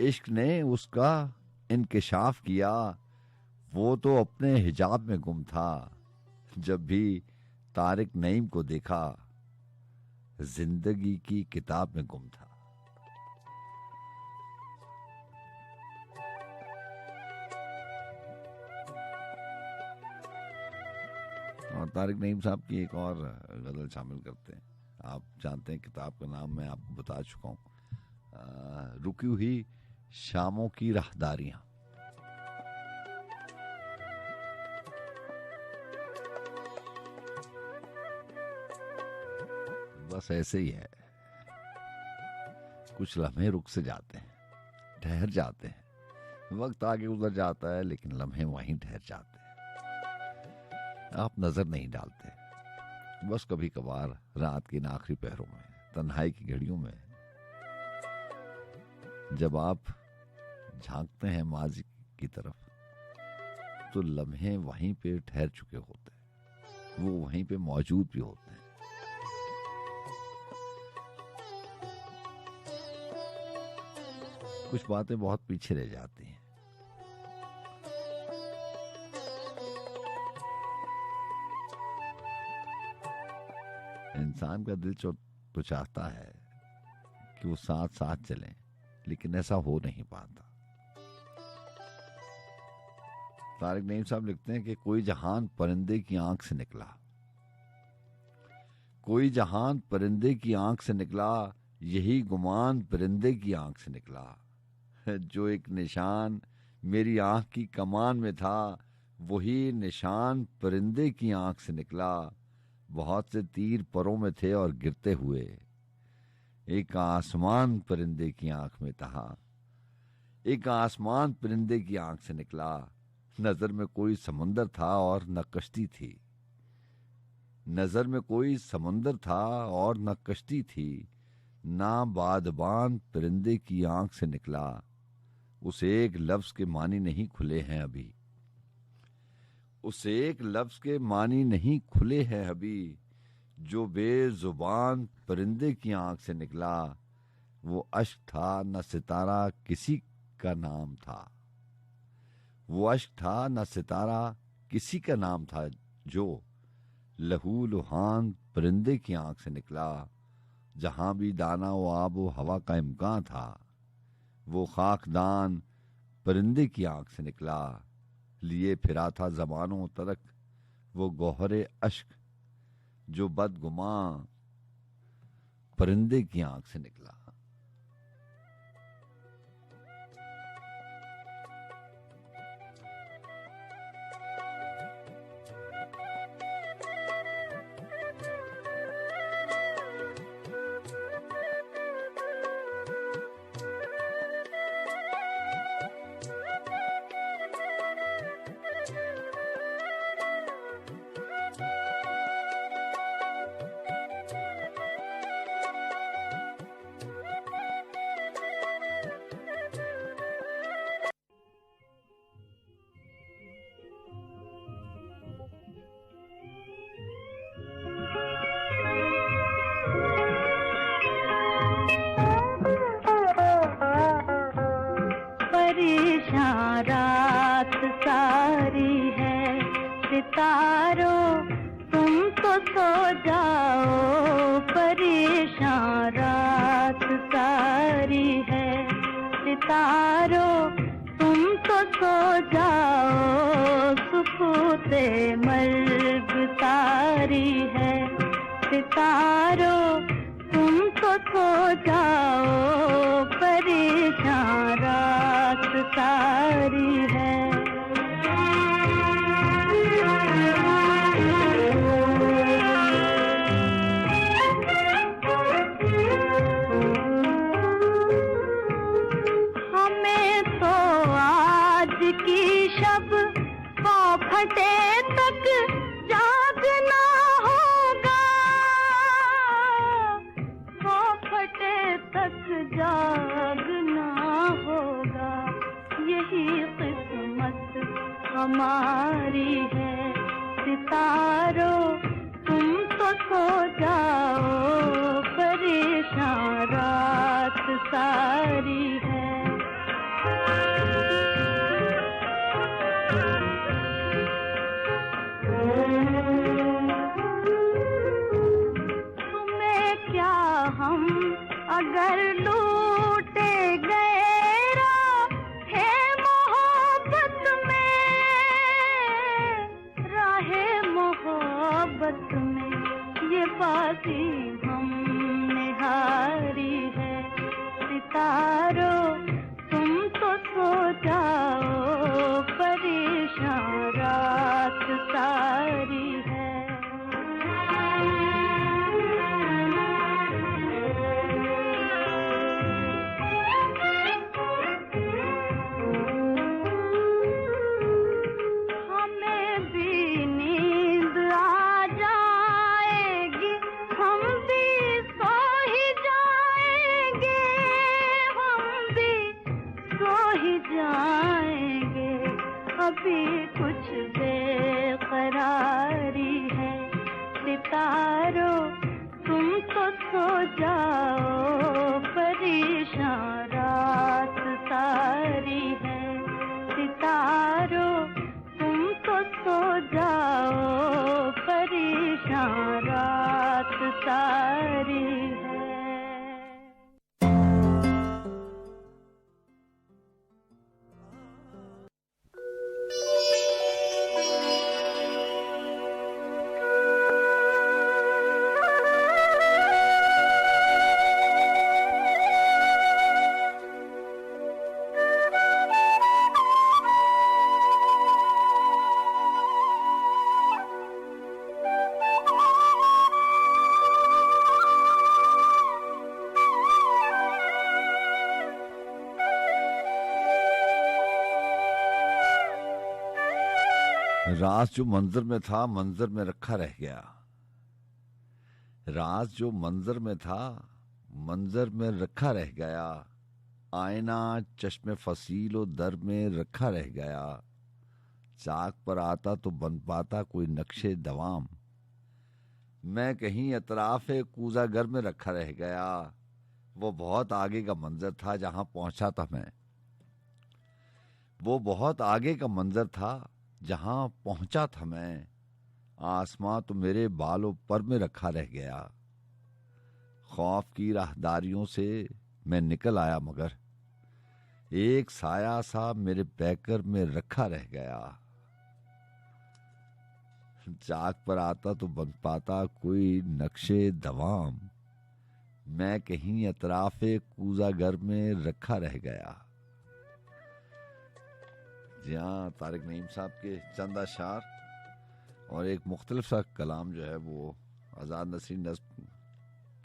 इश्क ने उसका इंकिशाफ किया, वो तो अपने हिजाब में गुम था। जब भी तारिक नईम को देखा, जिंदगी की किताब में गुम था। और तारिक नईम साहब की एक और गजल शामिल करते हैं। आप जानते हैं किताब का नाम मैं आपको बता चुका हूँ, रुकी हुई शामों की राहदारियां। बस ऐसे ही है, कुछ लम्हे रुक से जाते हैं, ठहर जाते हैं, वक्त आगे गुजर जाता है लेकिन लम्हे वहीं ठहर जाते हैं। आप नजर नहीं डालते, बस कभी कभार रात के इन आखिरी पहरों में, तन्हाई की घड़ियों में, जब आप झांकते हैं माजी की तरफ, तो लम्हे वहीं पे ठहर चुके होते हैं, वो वहीं पे मौजूद भी होते हैं। कुछ बातें बहुत पीछे रह जाती हैं। इंसान का दिल तो चाहता है कि वो साथ साथ चलें, लेकिन ऐसा हो नहीं पाता। तारिक नईम साहब लिखते हैं कि कोई जहान परिंदे की आंख से निकला, कोई जहान परिंदे की आंख से निकला, यही गुमान परिंदे की आंख से निकला। जो एक निशान मेरी आंख की कमान में था, वही निशान परिंदे की आंख से निकला। बहुत से तीर परों में थे और गिरते हुए, एक आसमान परिंदे की आंख में था, एक आसमान परिंदे की आंख से निकला। नजर में कोई समुंदर था और न कश्ती थी, नजर में कोई समुंदर था और न कश्ती थी, ना बादबान परिंदे की आंख से निकला। उस एक लफ्ज के मानी नहीं खुले हैं अभी, उस एक लफ्ज के मानी नहीं खुले हैं अभी, जो बेजुबान परिंदे की आंख से निकला। वो अश्क था न सितारा किसी का नाम था, वो अश्क था न सितारा किसी का नाम था, जो लहू लुहान परिंदे की आंख से निकला। जहां भी दाना व आब व हवा का इम्कान था, वो खाकदान परिंदे की आंख से निकला। लिए फिरा था ज़बानों तरक वो गौहरे अश्क, जो बदगुमां परिंदे की आंख से निकला।
रात सारी है सितारों, तुम तो सो जाओ। परेशान रात सारी है सितारों, तुम तो सो जाओ। सुकूते मर्ग तारी है सितारों, तुम तो सो जाओ। परेशान रात सारी है। हमें तो आज की शब फटे तक जागना होगा, फटे तक जागना होगा। यही किस्मत हमारी है सितारों, तुम तो सो जाओ। परेशान रात सारी है। तुम्हें क्या हम अगर लूटे गए राहे मोहब्बत में, राहे मोहब्बत में, ये बाती हमने हारी है सितारों, तुम तो सो जाओ। परेशान रात सारी है। हमें भी नींद आ जाएगी, हम भी सो ही जाएंगे, हम भी सो ही जाएंगे। अभी कुछ बेकरारी है सितारों, तुम तो सो जाओ। परेशान रात सारी है सितारों, तुम तो सो जाओ। परेशान रात सारी है।
राज जो मंजर में था मंजर में रखा रह गया, राज जो मंजर में था मंजर में रखा रह गया, आईना चश्मे फसीलो दर में रखा रह गया, चाक पर आता तो बन पाता कोई नक्शे दवाम, मैं कहीं अतराफे कूजा घर में रखा रह गया, वो बहुत आगे का मंजर था जहां पहुंचा था मैं, वो बहुत आगे का मंजर था जहां पहुंचा था मैं, आसमां तो मेरे बालों पर में रखा रह गया, खौफ की राहदारियों से मैं निकल आया मगर एक साया सा मेरे पैकर में रखा रह गया, चाक पर आता तो बन पाता कोई नक्शे दवाम, मैं कहीं अतराफे कूजा घर में रखा रह गया। जी हाँ, तारिक नईम साहब के चंद अशार और एक मुख्तलिफ सा कलाम जो है वो आज़ाद नसीर नज़्म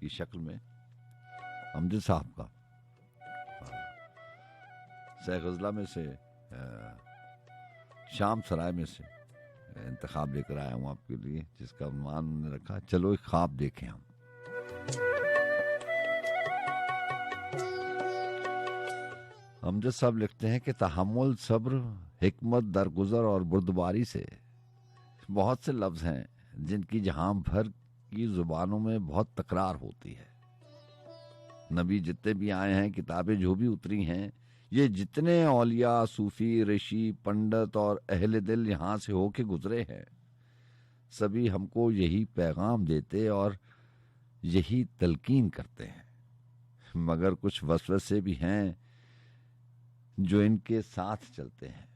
की शक्ल में अमजद साहब का सह गज़ला में से शाम सराय में से इंतखाब लेकर आया हूँ आपके लिए, जिसका उन्वान उन्होंने रखा चलो एक ख्वाब देखें हम। अमजद साहब लिखते हैं कि तहम्मुल, सब्र, हिकमत, दरगुजर और बुर्दबारी से बहुत से लफ्ज हैं जिनकी जहां भर की जुबानों में बहुत तकरार होती है। नबी जितने भी आए हैं, किताबें जो भी उतरी हैं, ये जितने औलिया, सूफी, ऋषि, पंडित और अहले दिल यहाँ से होके गुजरे हैं, सभी हमको यही पैगाम देते और यही तलकीन करते हैं। मगर कुछ वसवसे भी हैं जो इनके साथ चलते हैं।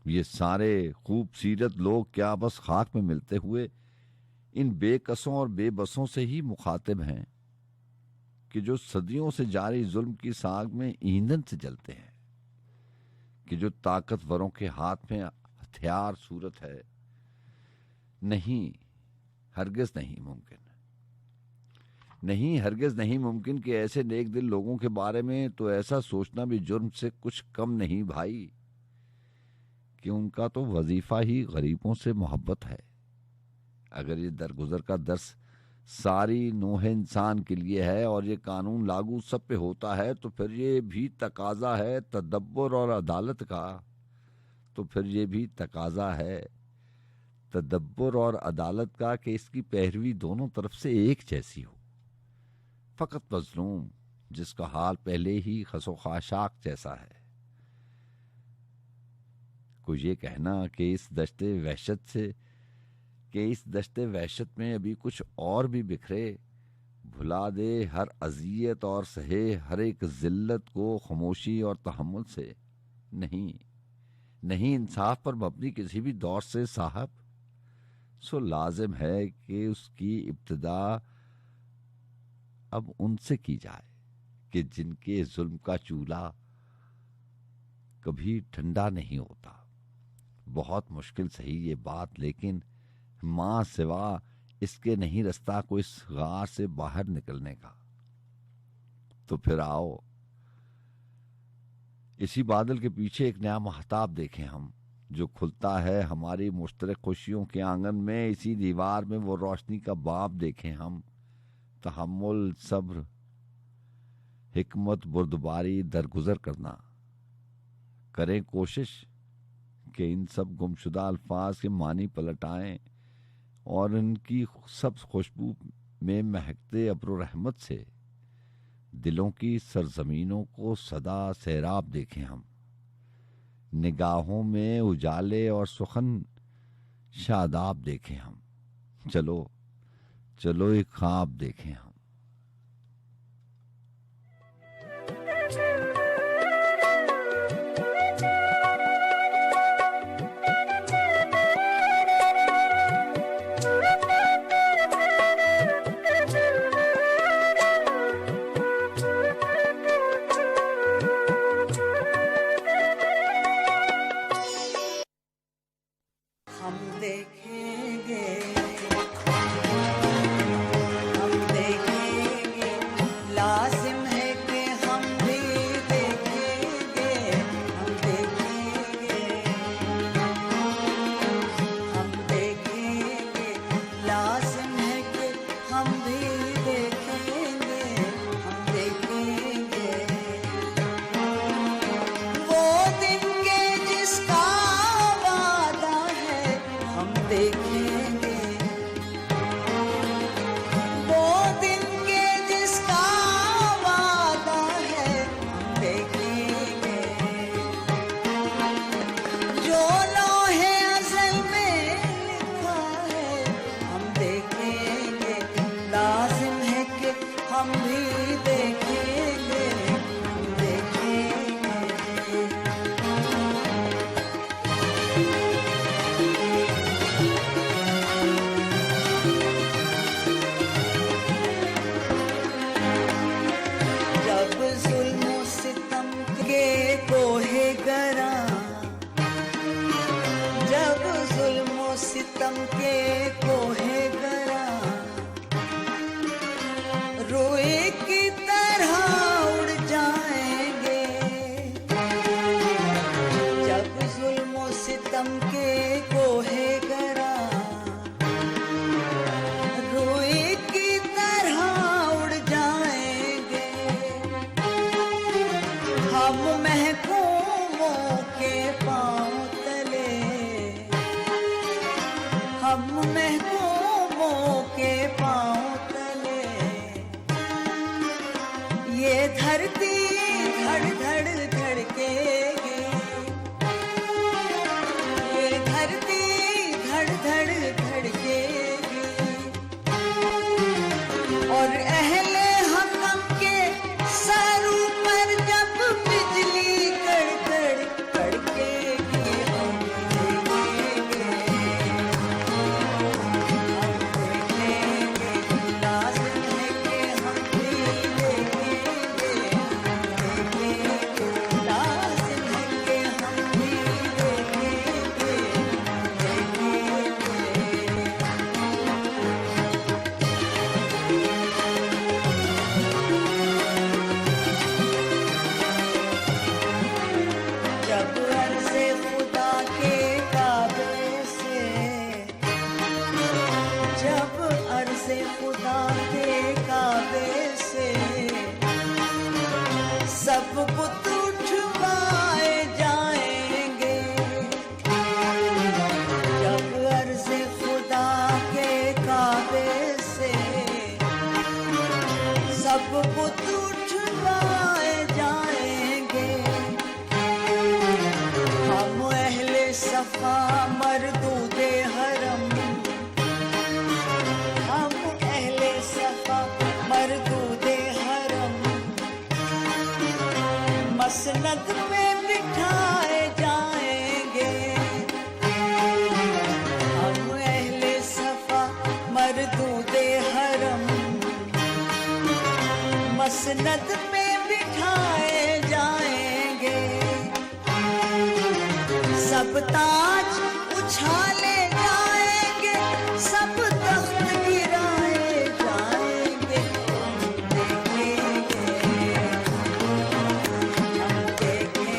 ये सारे खूबसीरत लोग क्या बस खाक में मिलते हुए इन बेकसों और बेबसों से ही मुखातिब हैं कि जो सदियों से जारी जुल्म की साग में ईंधन से जलते हैं, कि जो ताकतवरों के हाथ में हथियार सूरत है। नहीं, हरगिज नहीं मुमकिन, नहीं हरगिज नहीं मुमकिन कि ऐसे नेक दिल लोगों के बारे में तो ऐसा सोचना भी जुर्म से कुछ कम नहीं भाई, कि उनका तो वजीफा ही गरीबों से मोहब्बत है। अगर ये दरगुजर का दर्स सारी नूह इंसान के लिए है और ये कानून लागू सब पे होता है, तो फिर ये भी तकाजा है तदब्बर और अदालत का, तो फिर ये भी तकाजा है तदब्बर और अदालत का कि इसकी पैरवी दोनों तरफ से एक जैसी हो। फकत मजलूम जिसका हाल पहले ही खसो खाशाक जैसा है, को ये कहना कि इस दश्ते वहशत में अभी कुछ और भी बिखरे, भुला दे हर अजियत और सहे हर एक जिल्लत को खामोशी और तहम्मुल से। नहीं इंसाफ पर मबनी किसी भी दौर से साहब, सो लाजिम है कि उसकी इब्तिदा अब उनसे की जाए कि जिनके जुल्म का चूल्हा कभी ठंडा नहीं होता। बहुत मुश्किल सही ये बात, लेकिन मां सिवा इसके नहीं रास्ता को इस गार से बाहर निकलने का। तो फिर आओ इसी बादल के पीछे एक नया महताब देखें हम, जो खुलता है हमारी मुश्तरक खुशियों के आंगन में। इसी दीवार में वो रोशनी का बाब देखें हम। तहम्मुल, सब्र, हिकमत, बुर्दबारी, दरगुजर करना। करें कोशिश कि इन सब गुमशुदा अल्फाज के मानी पलटाएं और इनकी सब खुशबू में महकते अब्र रहमत से दिलों की सरजमीनों को सदा सैराब देखें हम। निगाहों में उजाले और सुखन शादाब देखें हम। चलो एक ख्वाब देखें हम।
के कोहे गरा रुई की तरह उड़ जाएंगे हम महकूमों के पांव तले हम महकूमों के पांव तले ये धरती धड़ धड़ धड़केगी ये धरती धड़ धड़ धड़केगी और अहले हकम के सरों पर जब बिजली कड़कड़ कड़केगी हम देखेंगे लाजिम है कि हम भी देखेंगे लाजिम है कि हम भी देखेंगे जब अर्ज़े खुदा के काबे से जब अर्ज़े खुदा के काबे से सब बुत उठवाए जाएंगे जब अर्ज़े खुदा के काबे से सब बुत उठवाए जाएंगे हम अहले सफा मरदूदे हरम हम अहले सफा मरदूदे हरम मसनद में बिठाए जाएंगे हम अहले सफा मरदूदे हरम मसनद में बिठाए जाएंगे सब ताज उछाले जाएंगे सब तख्त गिराए जाएंगे हम देखेंगे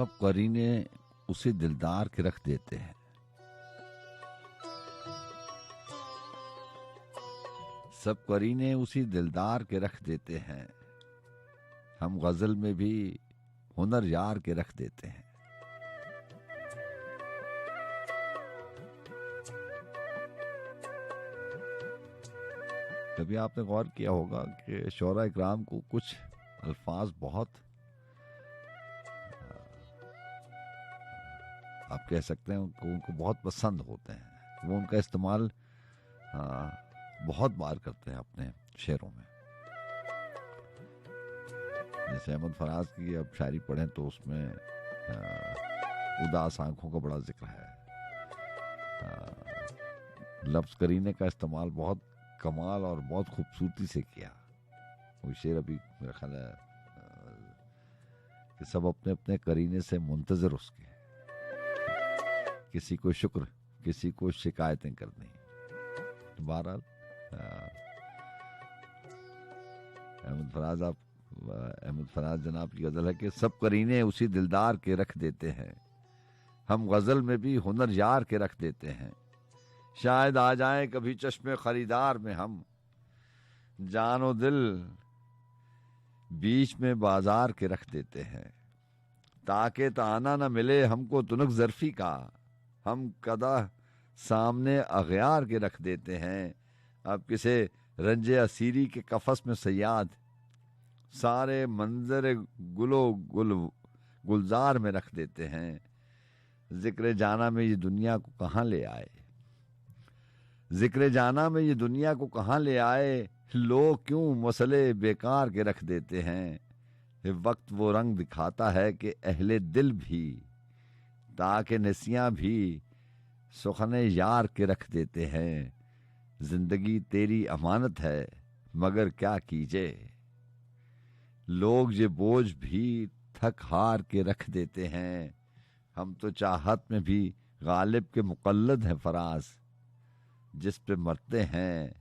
सब करीने उसे दिलदार के रख देते हैं। सब करीने उसी दिलदार के रख देते हैं, हम गजल में भी हुनर यार के रख देते हैं। कभी आपने गौर किया होगा कि शोरा इकराम को कुछ अल्फाज बहुत आप कह सकते हैं उनको बहुत पसंद होते हैं, वो उनका इस्तेमाल बहुत बार करते हैं अपने शेरों में। जैसे अहमद फराज की अब शायरी पढ़ें तो उसमें उदास आंखों का बड़ा जिक्र है। लफ्ज करीने का इस्तेमाल बहुत कमाल और बहुत खूबसूरती से किया। वो शेर अभी मेरा ख्याल है कि सब अपने अपने करीने से मुंतजर उसके, किसी को शुक्र किसी को शिकायतें करनी। तो बहरहाल अहमद फराज जनाब की गजल है कि सब करीने उसी दिलदार के रख देते हैं, हम गजल में भी हुनर यार के रख देते हैं। शायद आ जाए कभी चश्मे खरीदार में हम, जानो दिल बीच में बाजार के रख देते हैं। ताके ताना न मिले हमको तुनक जरफी का, हम कदा सामने अगयार के रख देते हैं। अब किसे रंजे असीरी के कफस में सयाद, सारे मंजर गुलजार में रख देते हैं। जिक्र जाना में ये दुनिया को कहाँ ले आए, जिक्र जाना में ये दुनिया को कहाँ ले आए, लोग क्यों मसले बेकार के रख देते हैं। वक्त वो रंग दिखाता है कि अहले दिल भी, ताकि नसियां भी सुखने यार के रख देते हैं। जिंदगी तेरी अमानत है मगर क्या कीजिए, लोग ये बोझ भी थक हार के रख देते हैं। हम तो चाहत में भी गालिब के मुकल्लद हैं फराज, जिस पे मरते हैं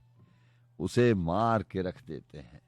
उसे मार के रख देते हैं।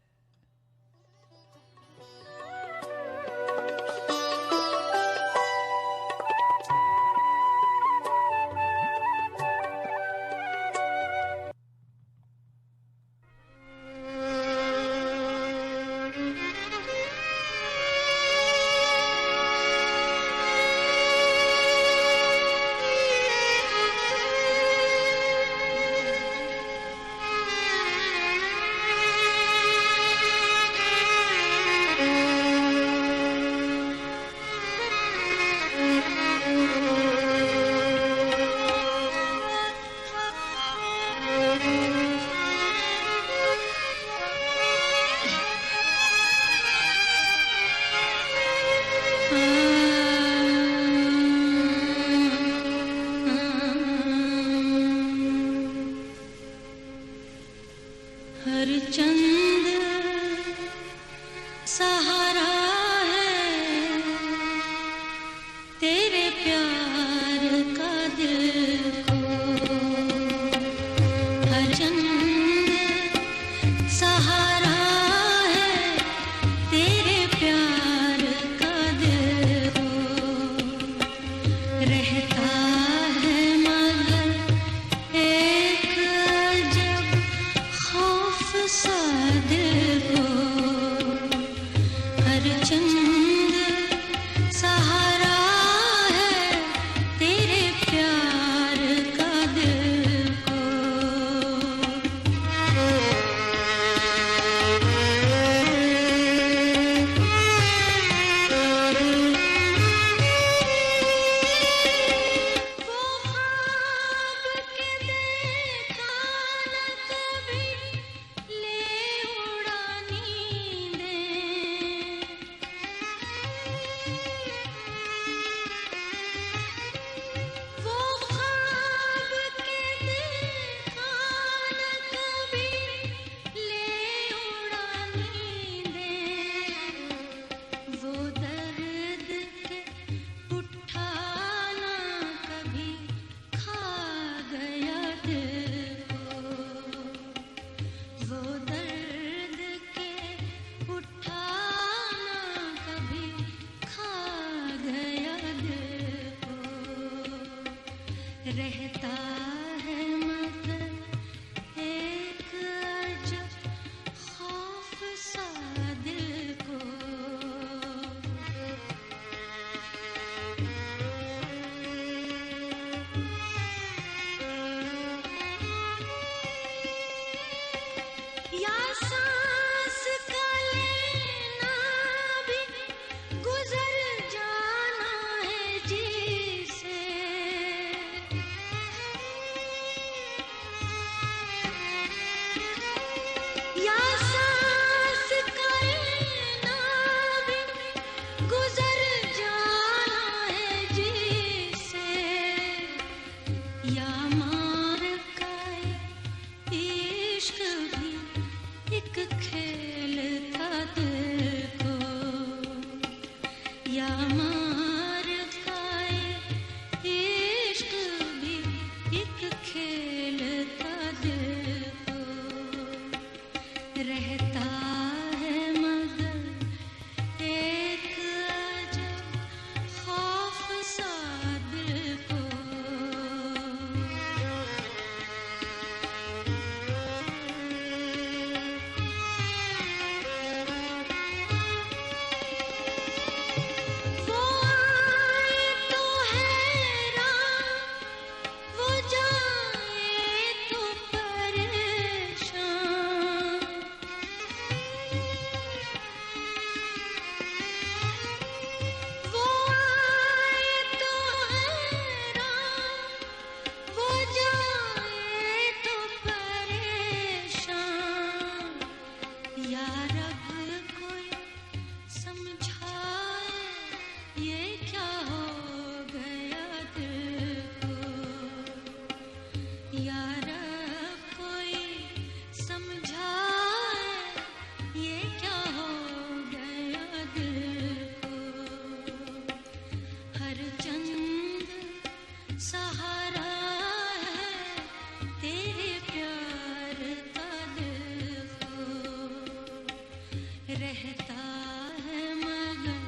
एक खेल था दिल को या मार खाए इश्क भी एक खेल था दिल को रहता है मगर एक अजब खौफ सा दिल को वो आए तो हैरान वो जाए तो परेशान वो आए तो हैरान वो जाए तो परेशान या रब कोई समझाए ये क्या हो गया दिल को या रब कोई समझाए ये क्या हो गया दिल को हर चंद सहारा है तेरे प्यार का दिल को रहता है मगर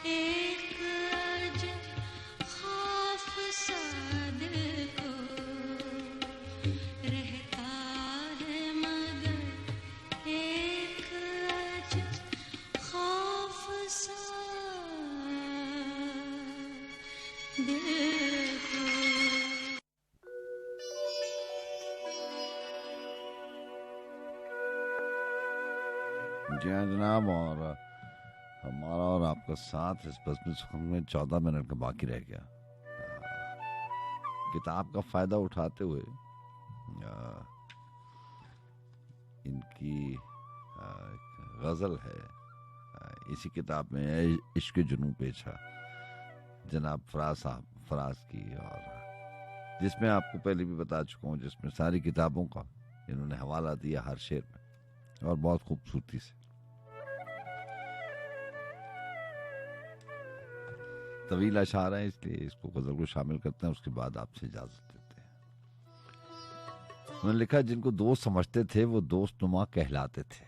एक अजब खौफ सा दिल को रहता है मगर एक अजब खौफ सा दिल को
जी हाँ जनाब, और हमारा और आपका साथ इस बस में 14 मिनट का बाकी रह गया। किताब का फायदा उठाते हुए इनकी गजल है, इसी किताब में है इश्क जुनून पेशा, जनाब फराज की, और जिसमें आपको पहले भी बता चुका हूँ, जिसमें सारी किताबों का इन्होंने हवाला दिया हर शेर में और बहुत खूबसूरती से। तवील अशार है इसलिए इसको गजल को शामिल करते हैं, उसके बाद आपसे इजाजत देते हैं। उन्होंने लिखा, जिनको दोस्त समझते थे वो दोस्त नुमा कहलाते थे,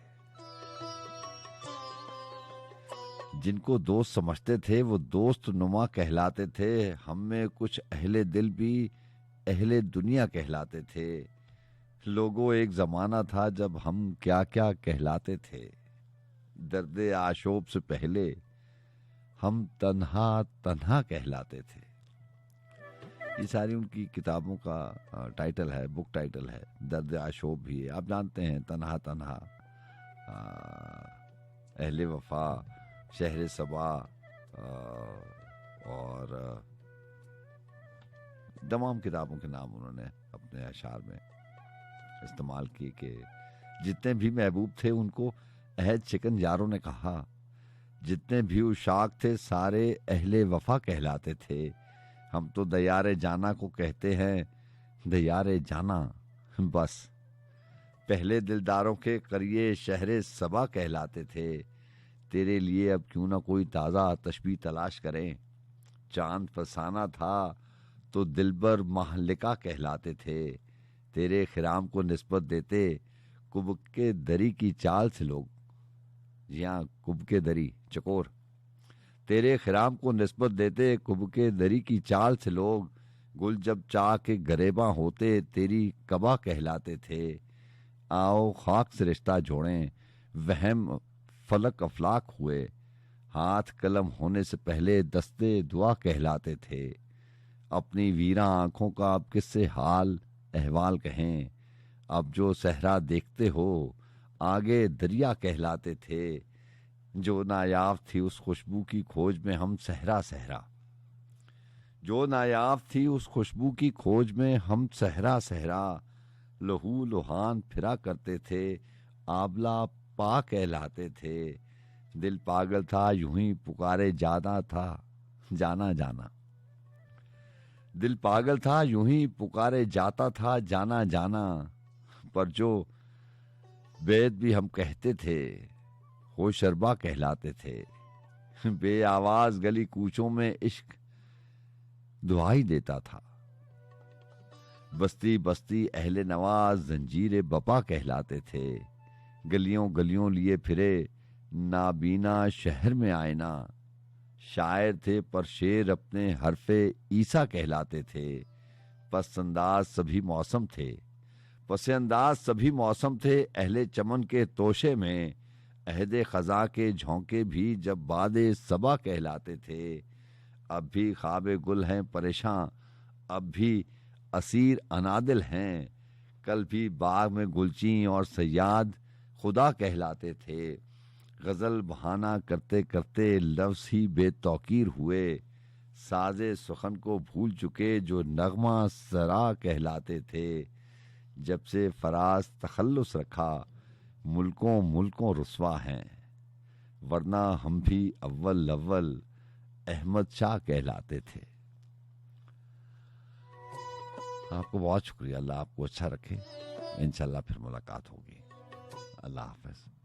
जिनको दोस्त समझते थे वो दोस्त नुमा कहलाते थे, हम में कुछ अहले दिल भी अहले दुनिया कहलाते थे, लोगों एक जमाना था जब हम क्या क्या कहलाते थे, दर्द आशोब से पहले हम तन्हा तन्हा कहलाते थे। ये सारी उनकी किताबों का टाइटल है, बुक टाइटल है। दर्द आशोब भी है, आप जानते हैं, तन्हा तन्हा, अहले वफा, शहर सबा, और तमाम किताबों के नाम उन्होंने अपने अशार में इस्तेमाल किए कि जितने भी महबूब थे उनको अहद शिकन यारों ने कहा, जितने भी उशाक थे सारे अहले वफा कहलाते थे, हम तो दयारे जाना को कहते हैं दयारे जाना बस, पहले दिलदारों के करिए शहरे सबा कहलाते थे, तेरे लिए अब क्यों ना कोई ताज़ा तशबीह तलाश करें, चांद फसाना था तो दिलबर महलिका कहलाते थे, तेरे खिराम को निस्बत देते कुब के दरी की चाल से लोग, यहाँ कुब के दरी चकोर, तेरे खिराम को निस्बत देते कुब के दरी की चाल से लोग, गुल जब चाह के गरेबा होते तेरी कबा कहलाते थे, आओ खाक से रिश्ता जोड़ें वहम फलक अफलाक हुए, हाथ कलम होने से पहले दस्ते दुआ कहलाते थे, अपनी वीरा आंखों का अब किससे हाल अहवाल कहें, अब जो सहरा देखते हो आगे दरिया कहलाते थे, जो नायाब थी उस खुशबू की खोज में हम सहरा सहरा, जो नायाब थी उस खुशबू की खोज में हम सहरा सहरा, लहू लुहान फिरा करते थे आबला पा कहलाते थे, दिल पागल था यूं ही पुकारे जाना था जाना जाना, दिल पागल था यूं ही पुकारे जाता था जाना जाना, पर जो वेद भी हम कहते थे, होशरबा कहलाते थे। बे आवाज गली कूचों में इश्क दुआई देता था। बस्ती बस्ती अहले नवाज जंजीरे बपा कहलाते थे। गलियों गलियों लिए फिरे नाबीना शहर में आईना। शायर थे पर शेर अपने हरफे ईसा कहलाते थे। पसंदाज सभी मौसम थे, पसंदाज सभी मौसम थे। अहले चमन के तोशे में अहदे खजा के झोंके भी जब बादे सबा कहलाते थे। अब भी ख्वाबे गुल हैं परेशान, अब भी असीर अनादिल हैं। कल भी बाग में गुलची और सयाद खुदा कहलाते थे। गजल बहाना करते करते लफ्ज़ ही बेतौकीर हुए। साजे सुखन को भूल चुके जो नगमा सरा कहलाते थे। जब से फराज तखल्लुस रखा मुल्कों मुल्कों रुस्वा हैं। वरना हम भी अव्वल अव्वल अहमद शाह कहलाते थे। आपको बहुत शुक्रिया। अल्लाह आपको अच्छा रखे। इंशाल्लाह फिर मुलाकात होगी। अल्लाह हाफ़िज़।